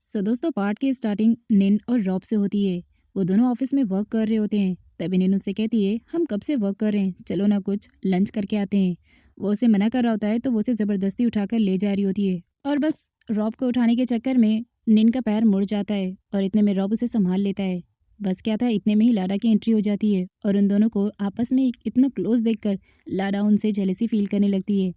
दोस्तों पार्ट की स्टार्टिंग निन और रॉब से होती है। वो दोनों ऑफिस में वर्क कर रहे होते हैं। तभी निन उससे कहती है, हम कब से वर्क कर रहे हैं, चलो ना कुछ लंच करके आते हैं। वो उसे मना कर रहा होता है तो वो उसे ज़बरदस्ती उठाकर ले जा रही होती है और बस रॉब को उठाने के चक्कर में निन का पैर मुड़ जाता है और इतने में रॉब उसे संभाल लेता है। बस क्या था, इतने में ही लाडा की एंट्री हो जाती है और उन दोनों को आपस में इतना क्लोज देखकर लाडा उनसे जेलसी फील करने लगती है।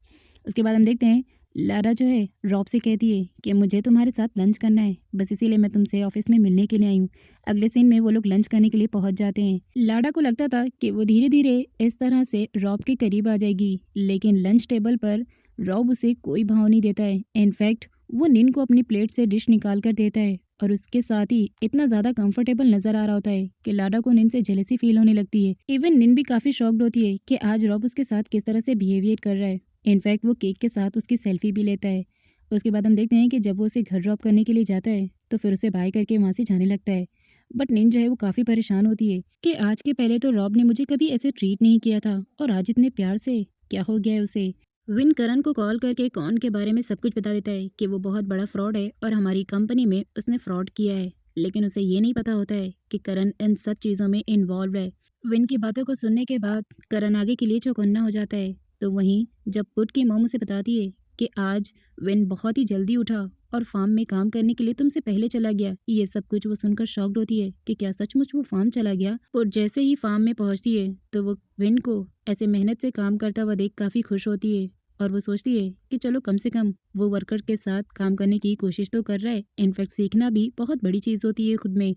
उसके बाद हम देखते हैं लारा जो है रॉब से कहती है कि मुझे तुम्हारे साथ लंच करना है, बस इसीलिए मैं तुमसे ऑफिस में मिलने के लिए आई हूँ। अगले सीन में वो लोग लंच करने के लिए पहुंच जाते हैं। लाडा को लगता था कि वो धीरे धीरे इस तरह से रॉब के करीब आ जाएगी, लेकिन लंच टेबल पर रॉब उसे कोई भाव नहीं देता है। इनफैक्ट वो निन को अपनी प्लेट से डिश निकाल कर देता है और उसके साथ ही इतना ज़्यादा कंफर्टेबल नजर आ रहा होता है कि लाडा को निन से जेलसी फील होने लगती है। इवन निन भी काफ़ी शॉक्ड होती है कि आज रॉब उसके साथ किस तरह से बिहेवियर कर रहा है। इनफैक्ट वो केक के साथ उसकी सेल्फी भी लेता है। उसके बाद हम देखते हैं कि जब वो उसे घर ड्रॉप करने के लिए जाता है तो फिर उसे बाय करके वहाँ से जाने लगता है। बट निन जो है वो काफ़ी परेशान होती है कि आज के पहले तो रॉब ने मुझे कभी ऐसे ट्रीट नहीं किया था और आज इतने प्यार से क्या हो गया है उसे। विन करण को कॉल करके कौन के बारे में सब कुछ बता देता है कि वो बहुत बड़ा फ्रॉड है और हमारी कंपनी में उसने फ्रॉड किया है, लेकिन उसे ये नहीं पता होता है कि करण इन सब चीज़ों में इन्वॉल्व है। विन की बातों को सुनने के बाद करण आगे के लिए चौकन्ना हो जाता है। तो वहीं जब पुट की मॉम उसे बताती है कि आज विन बहुत ही जल्दी उठा और फार्म में काम करने के लिए तुमसे पहले चला गया, ये सब कुछ वो सुनकर शॉक्ड होती है कि क्या सचमुच वो फार्म चला गया। पुट जैसे ही फार्म में पहुंचती है तो वो विन को ऐसे मेहनत से काम करता हुआ देख काफ़ी खुश होती है और वो सोचती है कि चलो कम से कम वो वर्कर के साथ काम करने की कोशिश तो कर रहा है। इनफैक्ट सीखना भी बहुत बड़ी चीज़ होती है खुद में।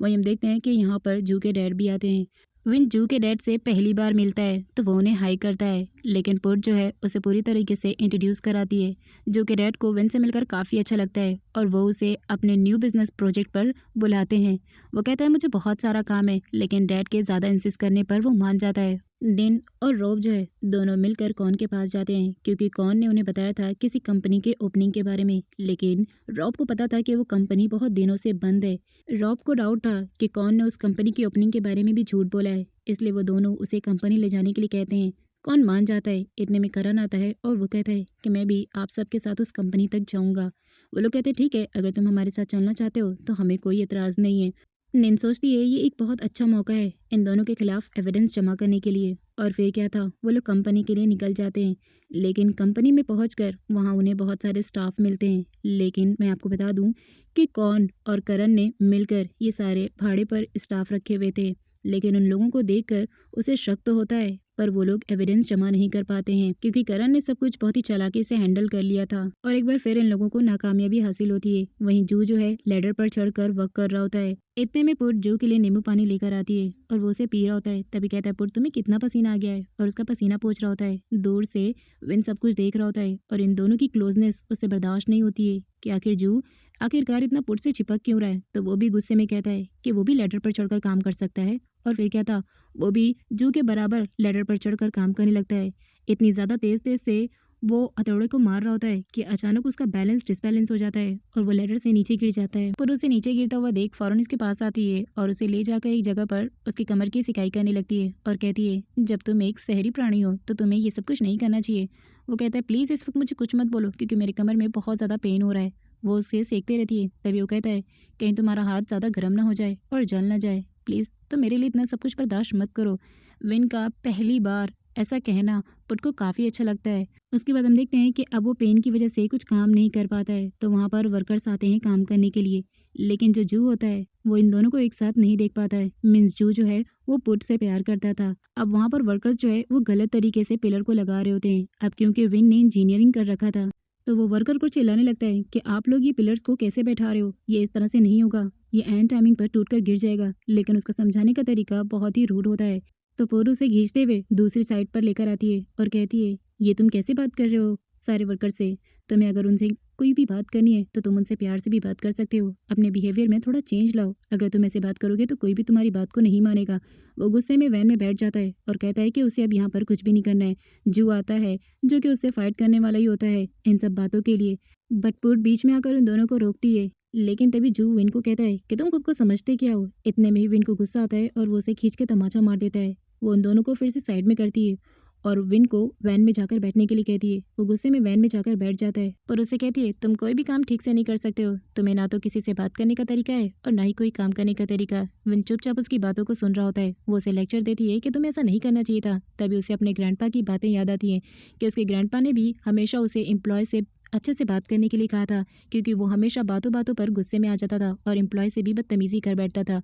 वहीं हम देखते हैं कि यहाँ पर जू के डैड भी आते हैं। विन जू के डैड से पहली बार मिलता है तो वो उन्हें हाई करता है, लेकिन पुट जो है उसे पूरी तरीके से इंट्रोड्यूस कराती है। जू के डैड को विन से मिलकर काफ़ी अच्छा लगता है और वो उसे अपने न्यू बिजनेस प्रोजेक्ट पर बुलाते हैं। वो कहता है मुझे बहुत सारा काम है, लेकिन डैड के ज़्यादा इंसिस्ट करने पर वो मान जाता है। डिन और रोब जो है दोनों मिलकर कॉन के पास जाते हैं क्योंकि कॉन ने उन्हें बताया था किसी कंपनी के ओपनिंग के बारे में, लेकिन रॉब को पता था कि वो कंपनी बहुत दिनों से बंद है। रॉब को डाउट था कि कौन ने उस कंपनी की ओपनिंग के बारे में भी झूठ बोला है, इसलिए वो दोनों उसे कंपनी ले जाने के लिए कहते हैं। कौन मान जाता है। इतने में करण आता है और वो कहता है कि मैं भी आप सबके साथ उस कंपनी तक जाऊंगा। वो लोग कहते हैं ठीक है, अगर तुम हमारे साथ चलना चाहते हो तो हमें कोई एतराज़ नहीं है। निन सोचती है ये एक बहुत अच्छा मौका है इन दोनों के खिलाफ एविडेंस जमा करने के लिए। और फिर क्या था, वो लोग कंपनी के लिए निकल जाते हैं। लेकिन कंपनी में पहुंचकर वहां उन्हें बहुत सारे स्टाफ मिलते हैं, लेकिन मैं आपको बता दूं कि कौन और करण ने मिलकर ये सारे भाड़े पर स्टाफ रखे हुए थे। लेकिन उन लोगों को देखकर उसे शक तो होता है, पर वो लोग एविडेंस जमा नहीं कर पाते हैं क्योंकि करण ने सब कुछ बहुत ही चालाकी से हैंडल कर लिया था। और एक बार फिर इन लोगों को नाकामयाबी हासिल होती है। वहीं जू जो है लेडर पर चढ़कर वर्क कर रहा होता है। इतने में पुट जू के लिए नींबू पानी लेकर आती है और वो उसे पी रहा होता है। तभी कहता है पुट तुम्हें कितना पसीना आ गया है, और उसका पसीना पोंछ रहा होता है। दूर से विन सब कुछ देख रहा होता है और इन दोनों की क्लोजनेस उससे बर्दाश्त नहीं होती है कि आखिर जू आखिरकार इतना पुट से चिपक क्यों रहा है। तो वो भी गुस्से में कहता है कि वो भी लेडर पर चढ़कर काम कर सकता है। और फिर क्या था, वो भी जू के बराबर लेडर पर चढ़कर काम करने लगता है। इतनी ज़्यादा तेज तेज से वो हथौड़े को मार रहा होता है कि अचानक उसका बैलेंस डिसबैलेंस हो जाता है और वो लेडर से नीचे गिर जाता है। पर उसे नीचे गिरता हुआ देख फौरन इसके पास आती है और उसे ले जाकर एक जगह पर उसकी कमर की सिकाई करने लगती है और कहती है जब तुम एक शहरी प्राणी हो तो तुम्हें ये सब कुछ नहीं करना चाहिए। वो कहता है प्लीज़ इस वक्त मुझे कुछ मत बोलो क्योंकि मेरे कमर में बहुत ज़्यादा पेन हो रहा है। वो उसे सेकते रहती है। तभी वो कहता है कहीं तुम्हारा हाथ ज़्यादा गर्म ना हो जाए और जल ना जाए, प्लीज़ तो मेरे लिए इतना सब कुछ बर्दाश्त मत करो। विन का पहली बार ऐसा कहना पुट को काफ़ी अच्छा लगता है। उसके बाद हम देखते हैं कि अब वो पेन की वजह से कुछ काम नहीं कर पाता है तो वहाँ पर वर्कर्स आते हैं काम करने के लिए। लेकिन जो जू होता है वो इन दोनों को एक साथ नहीं देख पाता है। मीन्स जू जो है वो पुट से प्यार करता था। अब वहाँ पर वर्कर्स जो है वो गलत तरीके से पिलर को लगा रहे होते हैं। अब क्योंकि विन ने इंजीनियरिंग कर रखा था तो वो वर्कर को चिल्लाने लगता है कि आप लोग ये पिलर्स को कैसे बैठा रहे हो, ये इस तरह से नहीं होगा, ये एंड टाइमिंग पर टूटकर गिर जाएगा। लेकिन उसका समझाने का तरीका बहुत ही रूड होता है। तो पोरो उसे खींचते हुए दूसरी साइड पर लेकर आती है और कहती है ये तुम कैसे बात कर रहे हो सारे वर्कर से। तुम्हें अगर उनसे कोई भी बात करनी है तो तुम उनसे प्यार से भी बात कर सकते हो। अपने बिहेवियर में थोड़ा चेंज लाओ। अगर तुम ऐसे बात करोगे तो कोई भी तुम्हारी बात को नहीं मानेगा। वो गुस्से में वैन में बैठ जाता है और कहता है कि उसे अब यहाँ पर कुछ भी नहीं करना है। जू आता है जो कि उससे फाइट करने वाला ही होता है इन सब बातों के लिए। बट पुट बीच में आकर उन दोनों को रोकती है। लेकिन तभी जू विन को कहता है कि तुम खुद को समझते क्या हो। इतने में ही विन को गुस्सा आता है और वो उसे खींच के तमाचा मार देता है। वो उन दोनों को फिर से साइड में करती है और विन को वैन में जाकर बैठने के लिए कहती है। वो गुस्से में वैन में जाकर बैठ जाता है पर उसे कहती है, तुम कोई भी काम ठीक से नहीं कर सकते हो। तुम्हें ना तो किसी से बात करने का तरीका है और ना ही कोई काम करने का तरीका। विन चुपचाप उसकी बातों को सुन रहा होता है। वो उसे लेक्चर देती है कि तुम्हें ऐसा नहीं करना चाहिए था। तभी उसे अपने ग्रैंडपा की बातें याद आती हैं कि उसके ग्रैंडपा ने भी हमेशा उसे एम्प्लॉय से अच्छे से बात करने के लिए कहा था, क्योंकि वो हमेशा बातों बातों पर गुस्से में आ जाता था और एम्प्लॉय से भी बदतमीजी कर बैठता था।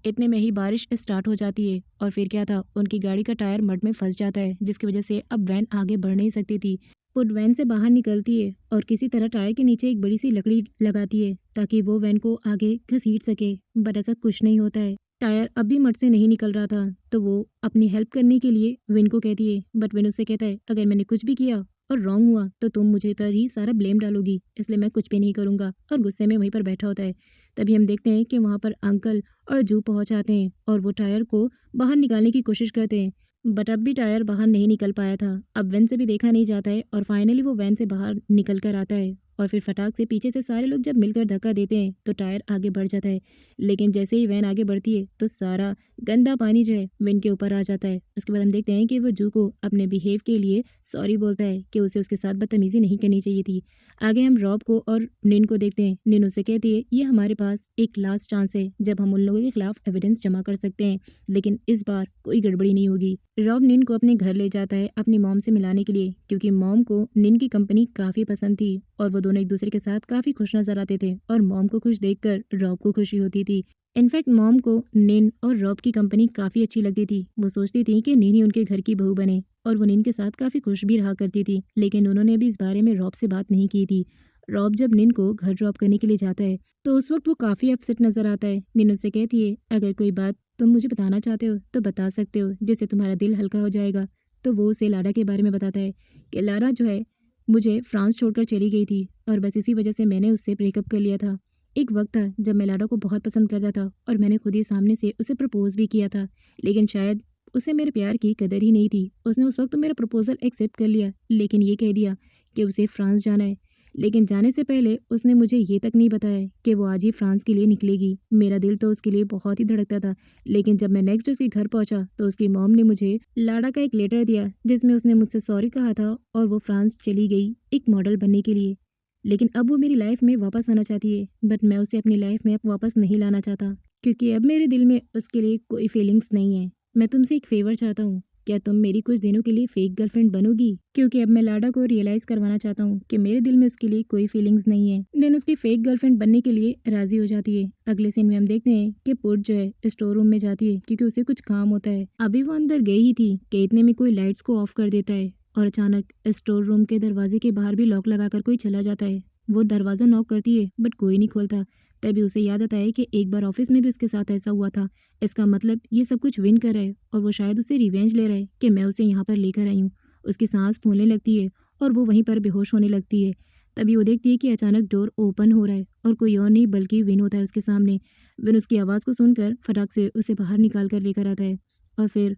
इतने में ही बारिश स्टार्ट हो जाती है और फिर क्या था, उनकी गाड़ी का टायर मड में फंस जाता है, जिसकी वजह से अब वैन आगे बढ़ नहीं सकती थी। पुट वैन से बाहर निकलती है और किसी तरह टायर के नीचे एक बड़ी सी लकड़ी लगाती है ताकि वो वैन को आगे घसीट सके। बट ऐसा कुछ नहीं होता है। टायर अब भी मड से नहीं निकल रहा था, तो वो अपनी हेल्प करने के लिए विन को कहती है। बट विन उससे कहता है, अगर मैंने कुछ भी किया और रॉन्ग हुआ तो तुम मुझे पर ही सारा ब्लेम डालोगी, इसलिए मैं कुछ भी नहीं करूंगा। और गुस्से में वहीं पर बैठा होता है। तभी हम देखते हैं कि वहाँ पर अंकल और जू पहुंच आते हैं और वो टायर को बाहर निकालने की कोशिश करते हैं। बट अब भी टायर बाहर नहीं निकल पाया था। अब वैन से भी देखा नहीं जाता है और फाइनली वो वैन से बाहर निकल कर आता है और फिर फटाक से पीछे से सारे लोग जब मिलकर धक्का देते हैं तो टायर आगे बढ़ जाता है। लेकिन जैसे ही वैन आगे बढ़ती है तो सारा गंदा पानी जो है वैन के ऊपर आ जाता है। उसके बाद हम देखते हैं कि वो जू को अपने बिहेव के लिए सॉरी बोलता है कि उसे उसके साथ बदतमीजी नहीं करनी चाहिए थी। आगे हम रॉब को और निन को देखते हैं। निन उसे कहती है, ये हमारे पास एक लास्ट चांस है जब हम उन लोगों के खिलाफ एविडेंस जमा कर सकते हैं, लेकिन इस बार कोई गड़बड़ी नहीं होगी। रॉब निन को अपने घर ले जाता है अपनी मॉम से मिलाने के लिए, क्योंकि मॉम को निन की कंपनी काफी पसंद थी और वो दोनों एक दूसरे के साथ काफी खुश नजर आते थे और मॉम को खुश देखकर रॉब को खुशी होती थी। इनफैक्ट मॉम को निन और रॉब की कंपनी काफी अच्छी लगती थी। वो सोचती थी कि निन ही उनके घर की बहू बने और वो निन के साथ काफी खुश भी रहा करती थी, लेकिन उन्होंने भी इस बारे में रॉब से बात नहीं की थी। रॉब जब निन को घर ड्रॉप करने के लिए जाता है तो उस वक्त वो काफी अपसेट नजर आता है। निन उससे कहती है, अगर कोई बात तुम मुझे बताना चाहते हो तो बता सकते हो, जिससे तुम्हारा दिल हल्का हो जाएगा। तो वो उसे लाडा के बारे में बताता है कि लाडा जो है मुझे फ्रांस छोड़कर चली गई थी और बस इसी वजह से मैंने उससे ब्रेकअप कर लिया था। एक वक्त था जब मैं लाडा को बहुत पसंद करता था और मैंने खुद ही सामने से उसे प्रपोज भी किया था, लेकिन शायद उसे मेरे प्यार की कदर ही नहीं थी। उसने उस वक्त तो मेरा प्रपोजल एक्सेप्ट कर लिया, लेकिन ये कह दिया कि उसे फ्रांस जाना है। लेकिन जाने से पहले उसने मुझे ये तक नहीं बताया कि वो आज ही फ्रांस के लिए निकलेगी। मेरा दिल तो उसके लिए बहुत ही धड़कता था। लेकिन जब मैं नेक्स्ट उसके घर पहुंचा तो उसकी मॉम ने मुझे लाडा का एक लेटर दिया जिसमें उसने मुझसे सॉरी कहा था और वो फ्रांस चली गई एक मॉडल बनने के लिए। लेकिन अब वो मेरी लाइफ में वापस आना चाहती है, बट मैं उसे अपनी लाइफ में अब वापस नहीं लाना चाहता, क्योंकि अब मेरे दिल में उसके लिए कोई फीलिंग्स नहीं है। मैं तुमसे एक फेवर चाहता हूँ, क्या तुम मेरी कुछ दिनों के लिए फेक गर्लफ्रेंड बनोगी? क्योंकि अब मैं लाडा को रियलाइज करवाना चाहता हूँ कि मेरे दिल में उसके लिए कोई फीलिंग्स नहीं है। देन उसकी फेक गर्लफ्रेंड बनने के लिए राजी हो जाती है। अगले सीन में हम देखते हैं कि पुट जो है स्टोर रूम में जाती है क्योंकि उसे कुछ काम होता है। अभी वो अंदर गई ही थी कि इतने में कोई लाइट्स को ऑफ कर देता है और अचानक स्टोर रूम के दरवाजे के बाहर भी लॉक लगाकर कोई चला जाता है। वो दरवाज़ा नॉक करती है बट कोई नहीं खोलता। तभी उसे याद आता है कि एक बार ऑफिस में भी उसके साथ ऐसा हुआ था। इसका मतलब ये सब कुछ विन कर रहा है और वो शायद उससे रिवेंज ले रहा है कि मैं उसे यहाँ पर लेकर आई हूँ। उसकी सांस फूलने लगती है और वो वहीं पर बेहोश होने लगती है। तभी वो देखती है कि अचानक डोर ओपन हो रहा है और कोई और नहीं बल्कि विन होता है उसके सामने। विन उसकी आवाज़ को सुनकर फटाक से उसे बाहर निकाल कर लेकर आता है और फिर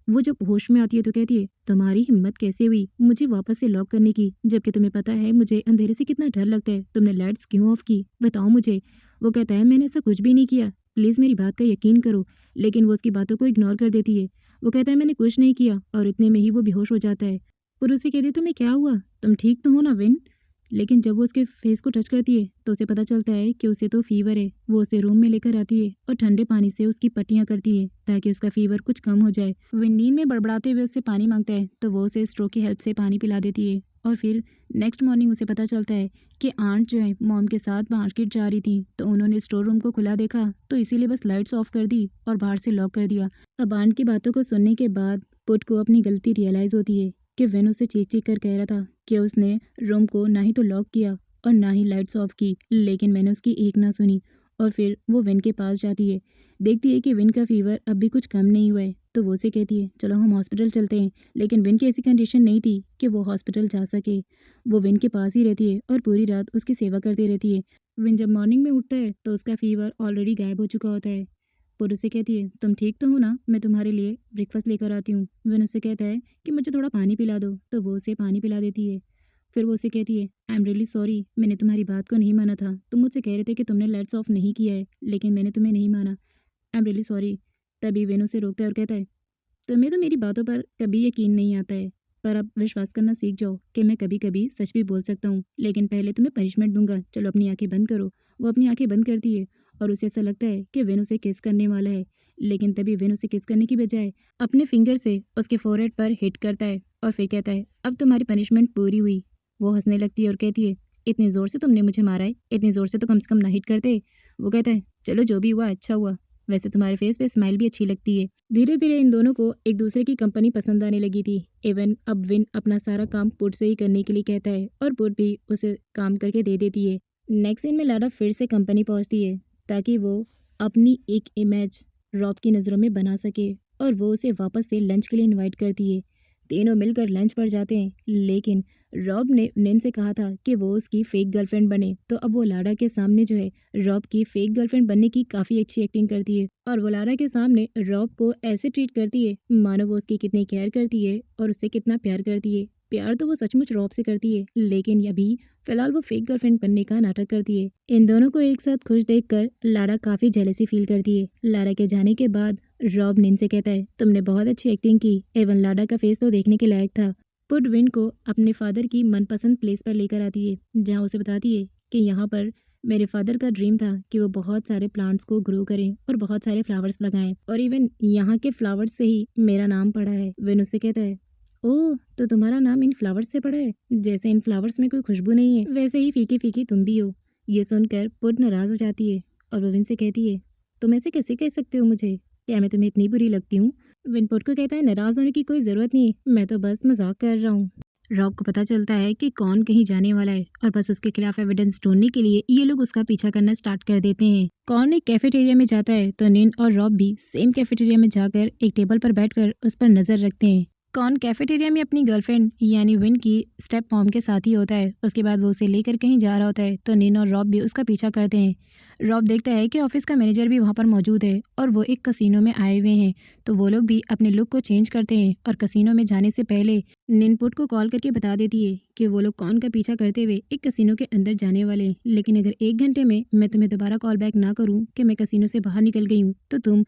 वो जब होश में आती है तो कहती है, तुम्हारी हिम्मत कैसे हुई मुझे वापस से लॉक करने की, जबकि तुम्हें पता है मुझे अंधेरे से कितना डर लगता है। तुमने लाइट्स क्यों ऑफ की, बताओ मुझे। वो कहता है, मैंने ऐसा कुछ भी नहीं किया, प्लीज़ मेरी बात का यकीन करो। लेकिन वो उसकी बातों को इग्नोर कर देती है। वो कहता है, मैंने कुछ नहीं किया और इतने में ही वो बेहोश हो जाता है। पर उसे कहती है, तुम्हें क्या हुआ, तुम ठीक तो हो ना विन? लेकिन जब वो उसके फेस को टच करती है तो उसे पता चलता है कि उसे तो फीवर है। वो उसे रूम में लेकर आती है और ठंडे पानी से उसकी पट्टियां करती है ताकि उसका फीवर कुछ कम हो जाए। विन नींद में बड़बड़ाते हुए उससे पानी मांगता है तो वो उसे स्ट्रो की हेल्प से पानी पिला देती है। और फिर नेक्स्ट मॉर्निंग उसे पता चलता है कि आंट जो है मॉम के साथ मार्केट जा रही थी तो उन्होंने स्टोर रूम को खुला देखा तो इसीलिए बस लाइट्स ऑफ कर दी और बाहर से लॉक कर दिया। अब आंट की बातों को सुनने के बाद पुट को अपनी गलती रियलाइज होती है कि विन उसे चीख चीख कर कह रहा था कि उसने रूम को ना ही तो लॉक किया और ना ही लाइट्स ऑफ की, लेकिन मैंने उसकी एक ना सुनी। और फिर वो विन के पास जाती है, देखती है कि विन का फीवर अब भी कुछ कम नहीं हुआ है तो वो उसे कहती है, चलो हम हॉस्पिटल चलते हैं। लेकिन विन की ऐसी कंडीशन नहीं थी कि वो हॉस्पिटल जा सके। वो विन के पास ही रहती है और पूरी रात उसकी सेवा करती रहती है। विन जब मॉर्निंग में उठता है तो उसका फीवर ऑलरेडी गायब हो चुका होता है। पुर उसे कहती है, तुम ठीक तो हो ना, मैं तुम्हारे लिए ब्रेकफास्ट लेकर आती हूँ। विन उससे कहता है कि मुझे थोड़ा पानी पिला दो तो वो उसे पानी पिला देती है। फिर वो उसे कहती है, आई एम रियली सॉरी, मैंने तुम्हारी बात को नहीं माना था। तुम मुझसे कह रहे थे कि तुमने लाइट्स ऑफ नहीं किया है, लेकिन मैंने तुम्हें नहीं माना। I am really sorry. तभी वेन उसे रोकता है और कहता है, तुम्हें तो मेरी बातों पर कभी यकीन नहीं आता है। पर अब विश्वास करना सीख जाओ कि मैं कभी कभी सच भी बोल सकता हूँ, लेकिन पहले तुम्हें पनिशमेंट दूंगा। चलो अपनी आंखें बंद करो। वो अपनी आंखें बंद करती है और उसे ऐसा लगता है कि विन उसे किस करने वाला है, लेकिन तभी विन उसे किस करने की बजाय अपने फिंगर से उसके फोरहेड पर हिट करता है और फिर कहता है, अब तुम्हारी पनिशमेंट पूरी हुई। वो हंसने लगती है और कहती है, इतनी ज़ोर से तुमने मुझे मारा है, इतनी ज़ोर से तो कम से कम ना हिट करते। वो कहता है, चलो जो भी हुआ अच्छा हुआ, वैसे तुम्हारे फेस पे स्माइल भी अच्छी लगती है। धीरे धीरे इन दोनों को एक दूसरे की कंपनी पसंद आने लगी थी। इवन अब विन अपना सारा काम पुट से ही करने के लिए कहता है और पुट भी उसे काम करके दे देती है। नेक्स्ट सीन में लाडा फिर से कंपनी पहुंचती है ताकि वो अपनी एक इमेज रॉब की नज़रों में बना सके और वो उसे वापस से लंच के लिए इनवाइट करती है। तीनों मिलकर लंच पर जाते हैं, लेकिन रॉब ने निन से कहा था कि वो उसकी फेक गर्लफ्रेंड बने, तो अब वो लाडा के सामने जो है रॉब की फेक गर्लफ्रेंड बनने की काफ़ी अच्छी एक्टिंग करती है और वो लाडा के सामने रॉब को ऐसे ट्रीट करती है मानो वो उसकी कितनी केयर करती है और उससे कितना प्यार करती है। प्यार तो वो सचमुच रॉब से करती है, लेकिन अभी फिलहाल वो फेक गर्लफ्रेंड बनने का नाटक करती है। इन दोनों को एक साथ खुश देखकर लाडा काफ़ी जेलसी फील करती है। लाडा के जाने के बाद रॉब निन से कहता है, तुमने बहुत अच्छी एक्टिंग की। एवन लाडा का फेस तो देखने के लायक था। पुट विन को अपने फादर की मनपसंद प्लेस पर लेकर आती है, जहाँ उसे बताती है कि यहाँ पर मेरे फादर का ड्रीम था कि वो बहुत सारे प्लांट्स को ग्रो करें और बहुत सारे फ्लावर्स लगाएं, और इवन यहाँ के फ्लावर्स से ही मेरा नाम पड़ा है। विन उससे कहता है, ओह तो तुम्हारा नाम इन फ्लावर्स से पड़ा है। जैसे इन फ्लावर्स में कोई खुशबू नहीं है, वैसे ही फीकी फीकी तुम भी हो। ये सुनकर पुट नाराज हो जाती है और वो विन से कहती है, तुम ऐसे कैसे कह सकते हो मुझे? क्या मैं तुम्हें इतनी बुरी लगती हूँ? विन पुट को कहता है, नाराज होने की कोई जरूरत नहीं, मैं तो बस मजाक कर रहा हूँ। रॉब को पता चलता है कि कौन कहीं जाने वाला है और बस उसके खिलाफ एविडेंस ढूंढने के लिए ये लोग उसका पीछा करना स्टार्ट कर देते हैं। कौन एक कैफेटेरिया में जाता है तो निन और रॉब भी सेम कैफेटेरिया में जाकर एक टेबल पर बैठकर उस पर नजर रखते हैं। कौन कैफेटेरिया में अपनी गर्लफ्रेंड यानी विन की स्टेप मॉम के साथ ही होता है। उसके बाद वो उसे लेकर कहीं जा रहा होता है तो निन और रॉब भी उसका पीछा करते हैं। रॉब देखता है कि ऑफिस का मैनेजर भी वहाँ पर मौजूद है और वो एक कसिनो में आए हुए हैं, तो वो लोग भी अपने लुक को चेंज करते हैं और कसिनो में जाने से पहले निनपुट को कॉल करके बता देती है कि वो लोग कौन का पीछा करते हुए एक कसिनो के अंदर जाने वाले हैं। लेकिन अगर 1 घंटे में मैं तुम्हें दोबारा कॉल बैक ना करूं कि मैं कसिनो से बाहर निकल गई हूं, तो तुम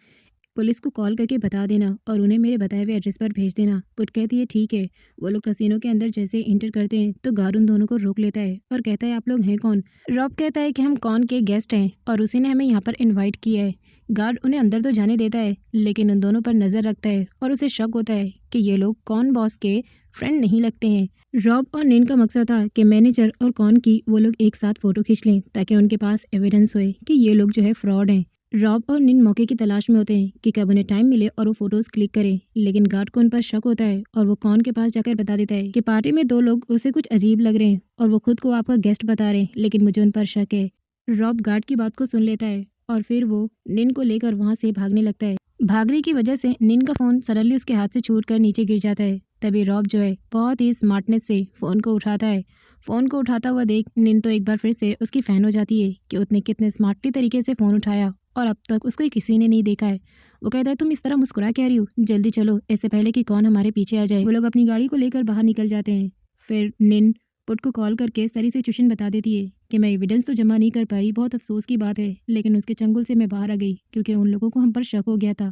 पुलिस को कॉल करके बता देना और उन्हें मेरे बताए हुए एड्रेस पर भेज देना। पुट कहती है, ठीक है। वो लोग कसिनो के अंदर जैसे इंटर करते हैं तो गार्ड उन दोनों को रोक लेता है और कहता है, आप लोग हैं कौन? रॉब कहता है कि हम कौन के गेस्ट हैं और उसी ने हमें यहाँ पर इन्वाइट किया है। गार्ड उन्हें अंदर तो जाने देता है, लेकिन उन दोनों पर नजर रखता है और उसे शक होता है कि ये लोग कौन बॉस के फ्रेंड नहीं लगते हैं। रॉब और निन का मकसद था कि मैनेजर और कौन की वो लोग एक साथ फोटो खींच लें ताकि उनके पास एविडेंस होए कि ये लोग जो है फ्रॉड हैं। रॉब और निन मौके की तलाश में होते हैं कि कब उन्हें टाइम मिले और वो फोटोज क्लिक करें, लेकिन गार्ड को उन पर शक होता है और वो कौन के पास जाकर बता देता है कि पार्टी में 2 लोग उसे कुछ अजीब लग रहे हैं और वो खुद को आपका गेस्ट बता रहे हैं, लेकिन मुझे उन पर शक है। रॉब गार्ड की बात को सुन लेता है और फिर वो निन को लेकर वहाँ से भागने लगता है। भागने की वजह से निन का फोन सडनली उसके हाथ से छूटकर नीचे गिर जाता है। तभी रॉब जो है बहुत ही स्मार्टनेस से फोन को उठाता है। फोन को उठाता हुआ देख निन तो एक बार फिर से उसकी फैन हो जाती है कि उसने कितने स्मार्टली तरीके से फोन उठाया और अब तक उसको किसी ने नहीं देखा है। वो कहता है, तुम इस तरह मुस्कुरा क्या रही हो? जल्दी चलो, इससे पहले कि कौन हमारे पीछे आ जाए। वो लोग अपनी गाड़ी को लेकर बाहर निकल जाते हैं। फिर निन पुट को कॉल करके सारी सिचुएशन बता देती है कि मैं एविडेंस तो जमा नहीं कर पाई, बहुत अफसोस की बात है, लेकिन उसके चंगुल से मैं बाहर आ गई क्योंकि उन लोगों को हम पर शक हो गया था।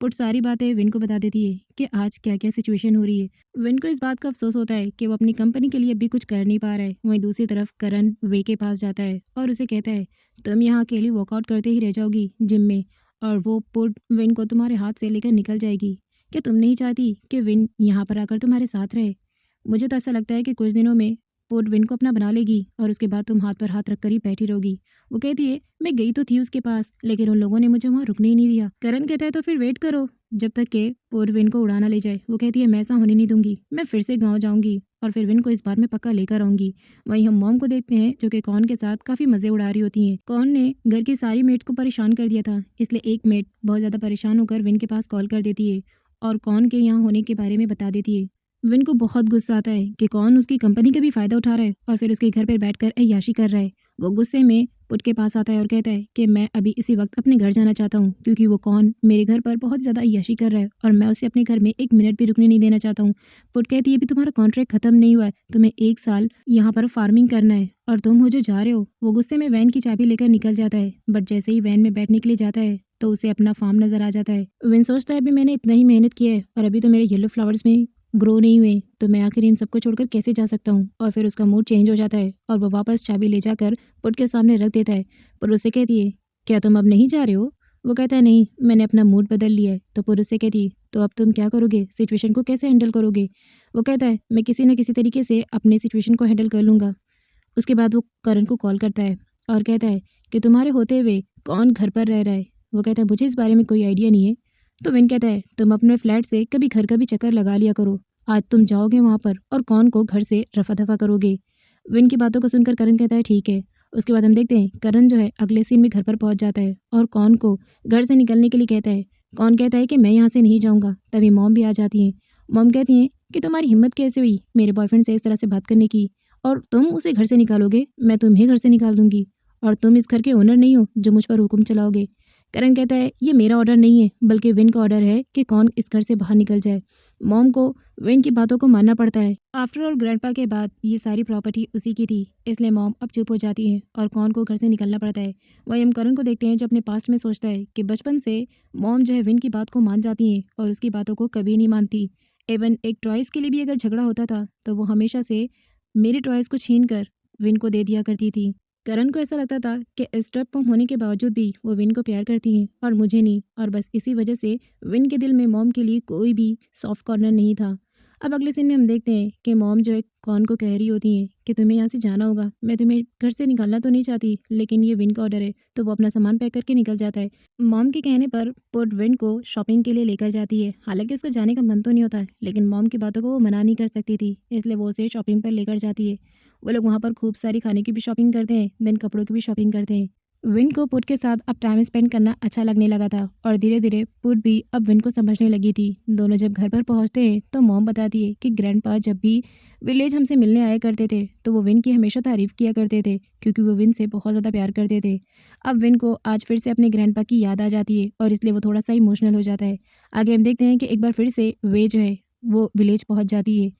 पुट सारी बातें विन को बता देती है कि आज क्या क्या सिचुएशन हो रही है। विन को इस बात का अफसोस होता है कि वो अपनी कंपनी के लिए अभी कुछ कर नहीं पा रहा है। वहीं दूसरी तरफ करण वे के पास जाता है और उसे कहता है, तुम यहाँ अकेली वर्कआउट करते ही रह जाओगी जिम में और वो पुट विन को तुम्हारे हाथ से लेकर निकल जाएगी। क्या तुम नहीं चाहती कि विन यहाँ पर आकर तुम्हारे साथ रहे? मुझे तो ऐसा लगता है कि कुछ दिनों में पुट विन को अपना बना लेगी और उसके बाद तुम हाथ पर हाथ रखकर ही बैठी रहोगी। वो कहती है, मैं गई तो थी उसके पास, लेकिन उन लोगों ने मुझे वहाँ रुकने ही नहीं दिया। करण कहता है, तो फिर वेट करो जब तक कि पुट विन को उड़ाना ले जाए। वो कहती है, मैं ऐसा होने नहीं दूंगी, मैं फिर से गाँव जाऊंगी और फिर विन को इस बार मैं पक्का लेकर आऊंगी। वहीं हम मॉम को देखते हैं जो कि कौन के साथ काफी मजे उड़ा रही होती हैं। कौन ने घर की सारी मेट्स को परेशान कर दिया था, इसलिए एक मेट बहुत ज्यादा परेशान होकर विन के पास कॉल कर देती है और कौन के यहाँ होने के बारे में बता देती है। विन को बहुत गुस्सा आता है कि कौन उसकी कंपनी का भी फायदा उठा रहा है और फिर उसके घर पर बैठकर अय्याशी कर रहा है। वो गुस्से में पुट के पास आता है और कहता है कि मैं अभी इसी वक्त अपने घर जाना चाहता हूँ क्योंकि वो कौन मेरे घर पर बहुत ज़्यादा अय्याशी कर रहा है और मैं उसे अपने घर में 1 मिनट भी रुकने नहीं देना चाहता हूँ। पुट कहती है, भी तुम्हारा कॉन्ट्रैक्ट खत्म नहीं हुआ है, तुम्हें 1 साल यहाँ पर फार्मिंग करना है और तुम हो जो जा रहे हो। वो गुस्से में वैन की चाबी लेकर निकल जाता है, बट जैसे ही वैन में बैठने के लिए जाता है तो उसे अपना फार्म नजर आ जाता है। विन सोचता है, अभी मैंने इतना ही मेहनत किया है और अभी तो मेरे येलो फ्लावर्स में ग्रो नहीं हुए तो मैं आखिर इन सबको छोड़कर कैसे जा सकता हूँ। और फिर उसका मूड चेंज हो जाता है और वो वापस चाबी ले जाकर पुट के सामने रख देता है। पुर उससे कहती है, क्या तुम अब नहीं जा रहे हो? वो कहता है, नहीं, मैंने अपना मूड बदल लिया है। तो पुर उससे कहती है, तो अब तुम क्या करोगे? सिचुएशन को कैसे हैंडल करोगे? वो कहता है, मैं किसी न किसी तरीके से अपने सिचुएशन को हैंडल कर लूँगा। उसके बाद वो करण को कॉल करता है और कहता है कि तुम्हारे होते हुए कौन घर पर रह रहा है? वो कहता है, मुझे इस बारे में कोई आइडिया नहीं है। तो विन कहता है, तुम अपने फ्लैट से कभी घर का भी चक्कर लगा लिया करो। आज तुम जाओगे वहाँ पर और कौन को घर से रफा दफा करोगे। विन की बातों को सुनकर करण कहता है, ठीक है। उसके बाद हम देखते हैं करण जो है अगले सीन में घर पर पहुंच जाता है और कौन को घर से निकलने के लिए कहता है। कौन कहता है कि मैं यहाँ से नहीं जाऊँगा। तभी मॉम भी आ जाती हैं। मॉम कहती हैं कि तुम्हारी हिम्मत कैसे हुई मेरे बॉयफ्रेंड से इस तरह से बात करने की, और तुम उसे घर से निकालोगे, मैं तुम्हें घर से निकाल दूंगी, और तुम इस घर के ओनर नहीं हो जो मुझ पर हुक्म चलाओगे। करण कहता है, ये मेरा ऑर्डर नहीं है बल्कि विन का ऑर्डर है कि कौन इस घर से बाहर निकल जाए। मॉम को विन की बातों को मानना पड़ता है। आफ्टर ऑल ग्रैंडपा के बाद ये सारी प्रॉपर्टी उसी की थी, इसलिए मॉम अब चुप हो जाती है और कौन को घर से निकलना पड़ता है। वहीं हम करण को देखते हैं जो अपने पास्ट में सोचता है कि बचपन से मॉम जो है विन की बात को मान जाती है और उसकी बातों को कभी नहीं मानती। इवन एक टॉयज़ के लिए भी अगर झगड़ा होता था तो वो हमेशा से मेरे टॉयज़ को छीन कर विन को दे दिया करती थी। करण को ऐसा लगता था कि स्टेप मॉम होने के बावजूद भी वो विन को प्यार करती हैं और मुझे नहीं, और बस इसी वजह से विन के दिल में मॉम के लिए कोई भी सॉफ्ट कॉर्नर नहीं था। अब अगले सीन में हम देखते हैं कि मॉम जो है कौन को कह रही होती हैं कि तुम्हें यहाँ से जाना होगा। मैं तुम्हें घर से निकालना तो नहीं चाहती, लेकिन ये विन का ऑर्डर है। तो वो अपना सामान पैक करके निकल जाता है। मॉम के कहने पर पुट विन को शॉपिंग के लिए लेकर जाती है। हालांकि उसका जाने का मन तो नहीं होता है, लेकिन मॉम की बातों को वो मना नहीं कर सकती थी, इसलिए वो उसे शॉपिंग पर लेकर जाती है। वो लोग वहाँ पर खूब सारी खाने की भी शॉपिंग करते हैं, देन कपड़ों की भी शॉपिंग करते हैं। विन को पुट के साथ अब टाइम स्पेंड करना अच्छा लगने लगा था और धीरे धीरे पुट भी अब विन को समझने लगी थी। दोनों जब घर पर पहुँचते हैं तो मॉम बताती है कि ग्रैंडपा जब भी विलेज हमसे मिलने आया करते थे तो वो विन की हमेशा तारीफ किया करते थे, क्योंकि वो विन से बहुत ज़्यादा प्यार करते थे। अब विन को आज फिर से अपने ग्रैंडपा की याद आ जाती है और इसलिए वो थोड़ा सा इमोशनल हो जाता है। आगे हम देखते हैं कि एक बार फिर से वे जो है वो विलेज पहुँच जाती है।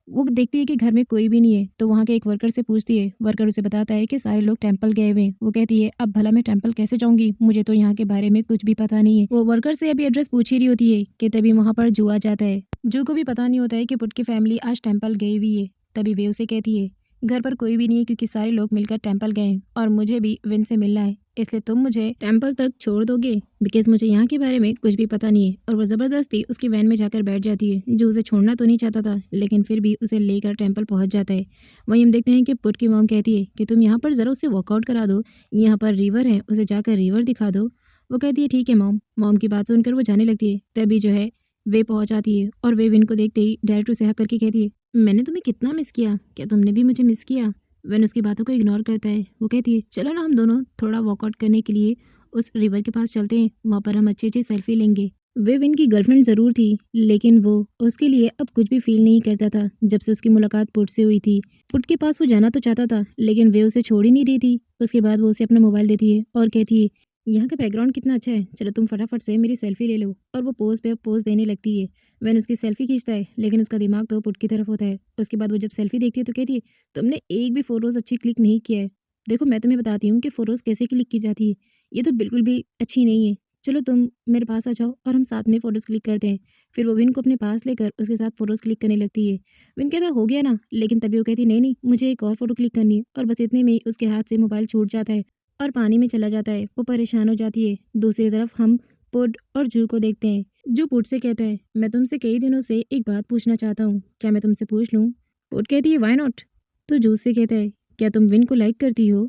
वो देखती है कि घर में कोई भी नहीं है तो वहाँ के एक वर्कर से पूछती है। वर्कर उसे बताता है कि सारे लोग टेंपल गए हुए हैं। वो कहती है, अब भला मैं टेंपल कैसे जाऊंगी, मुझे तो यहाँ के बारे में कुछ भी पता नहीं है। वो वर्कर से अभी एड्रेस पूछ ही रही होती है कि तभी वहाँ पर जू आ जाता है। जू को भी पता नहीं होता है कि पुट की फैमिली आज टेंपल गई हुई है। तभी वे उसे कहती है, घर पर कोई भी नहीं है क्योंकि सारे लोग मिलकर टेंपल गए हैं और मुझे भी विन से मिलना है, इसलिए तुम मुझे टेंपल तक छोड़ दोगे, बिकॉज मुझे यहाँ के बारे में कुछ भी पता नहीं है। और वो ज़बरदस्ती उसकी वैन में जाकर बैठ जाती है। जो उसे छोड़ना तो नहीं चाहता था, लेकिन फिर भी उसे लेकर टेंपल पहुँच जाता है। वहीं हम देखते हैं कि पुट की मॉम कहती है कि तुम यहाँ पर ज़रा उसे वर्कआउट करा दो, यहाँ पर रिवर है, उसे जाकर रिवर दिखा दो। वो कहती है, ठीक है मॉम। मॉम की बात सुनकर वो जाने लगती है। तभी जो है वे पहुँच आती है और वे विन को देखते ही डायरेक्ट उसे हक करके कहती है, मैंने तुम्हें कितना मिस किया, क्या तुमने भी मुझे मिस किया? वेन उसकी बातों को इग्नोर करता है। वो कहती है, चलो ना हम दोनों थोड़ा वर्कआउट करने के लिए उस रिवर के पास चलते हैं, वहाँ पर हम अच्छी अच्छी सेल्फी लेंगे। वे विन की गर्लफ्रेंड ज़रूर थी, लेकिन वो उसके लिए अब कुछ भी फील नहीं करता था जब से उसकी मुलाकात पुट से हुई थी। पुट के पास वो जाना तो चाहता था, लेकिन वे उसे छोड़ ही नहीं रही थी। उसके बाद वो उसे अपना मोबाइल देती है और कहती है, यहाँ का बैकग्राउंड कितना अच्छा है, चलो तुम फटाफट से मेरी सेल्फी ले लो। और वो पोज पे पोज देने लगती है। वैन उसकी सेल्फी खींचता है, लेकिन उसका दिमाग तो पुट की तरफ होता है। उसके बाद वो जब सेल्फी देखती है तो कहती है, तुमने एक भी फ़ोटोज़ अच्छी क्लिक नहीं किया है। देखो मैं तुम्हें बताती हूँ कि फ़ोटोज़ कैसे क्लिक की जाती है। ये तो बिल्कुल भी अच्छी नहीं है। चलो तुम मेरे पास आ जाओ और हम साथ में फ़ोटोज़ क्लिक करते हैं। फिर वो विन को अपने पास लेकर उसके साथ फ़ोटोज़ क्लिक करने लगती है। विन कहता है, हो गया ना? लेकिन तभी वो कहती है, नहीं, नहीं, मुझे एक और फ़ोटो क्लिक करनी है। और बस इतने में ही उसके हाथ से मोबाइल छूट जाता है और पानी में चला जाता है। वो परेशान हो जाती है। दूसरी तरफ हम पुट और जू को देखते हैं। जू पुट से कहता है, मैं तुमसे कई दिनों से एक बात पूछना चाहता हूँ, क्या मैं तुमसे पूछ लूँ? पुट कहती है, व्हाई नॉट? तो जू से कहता है, क्या तुम विन को लाइक करती हो?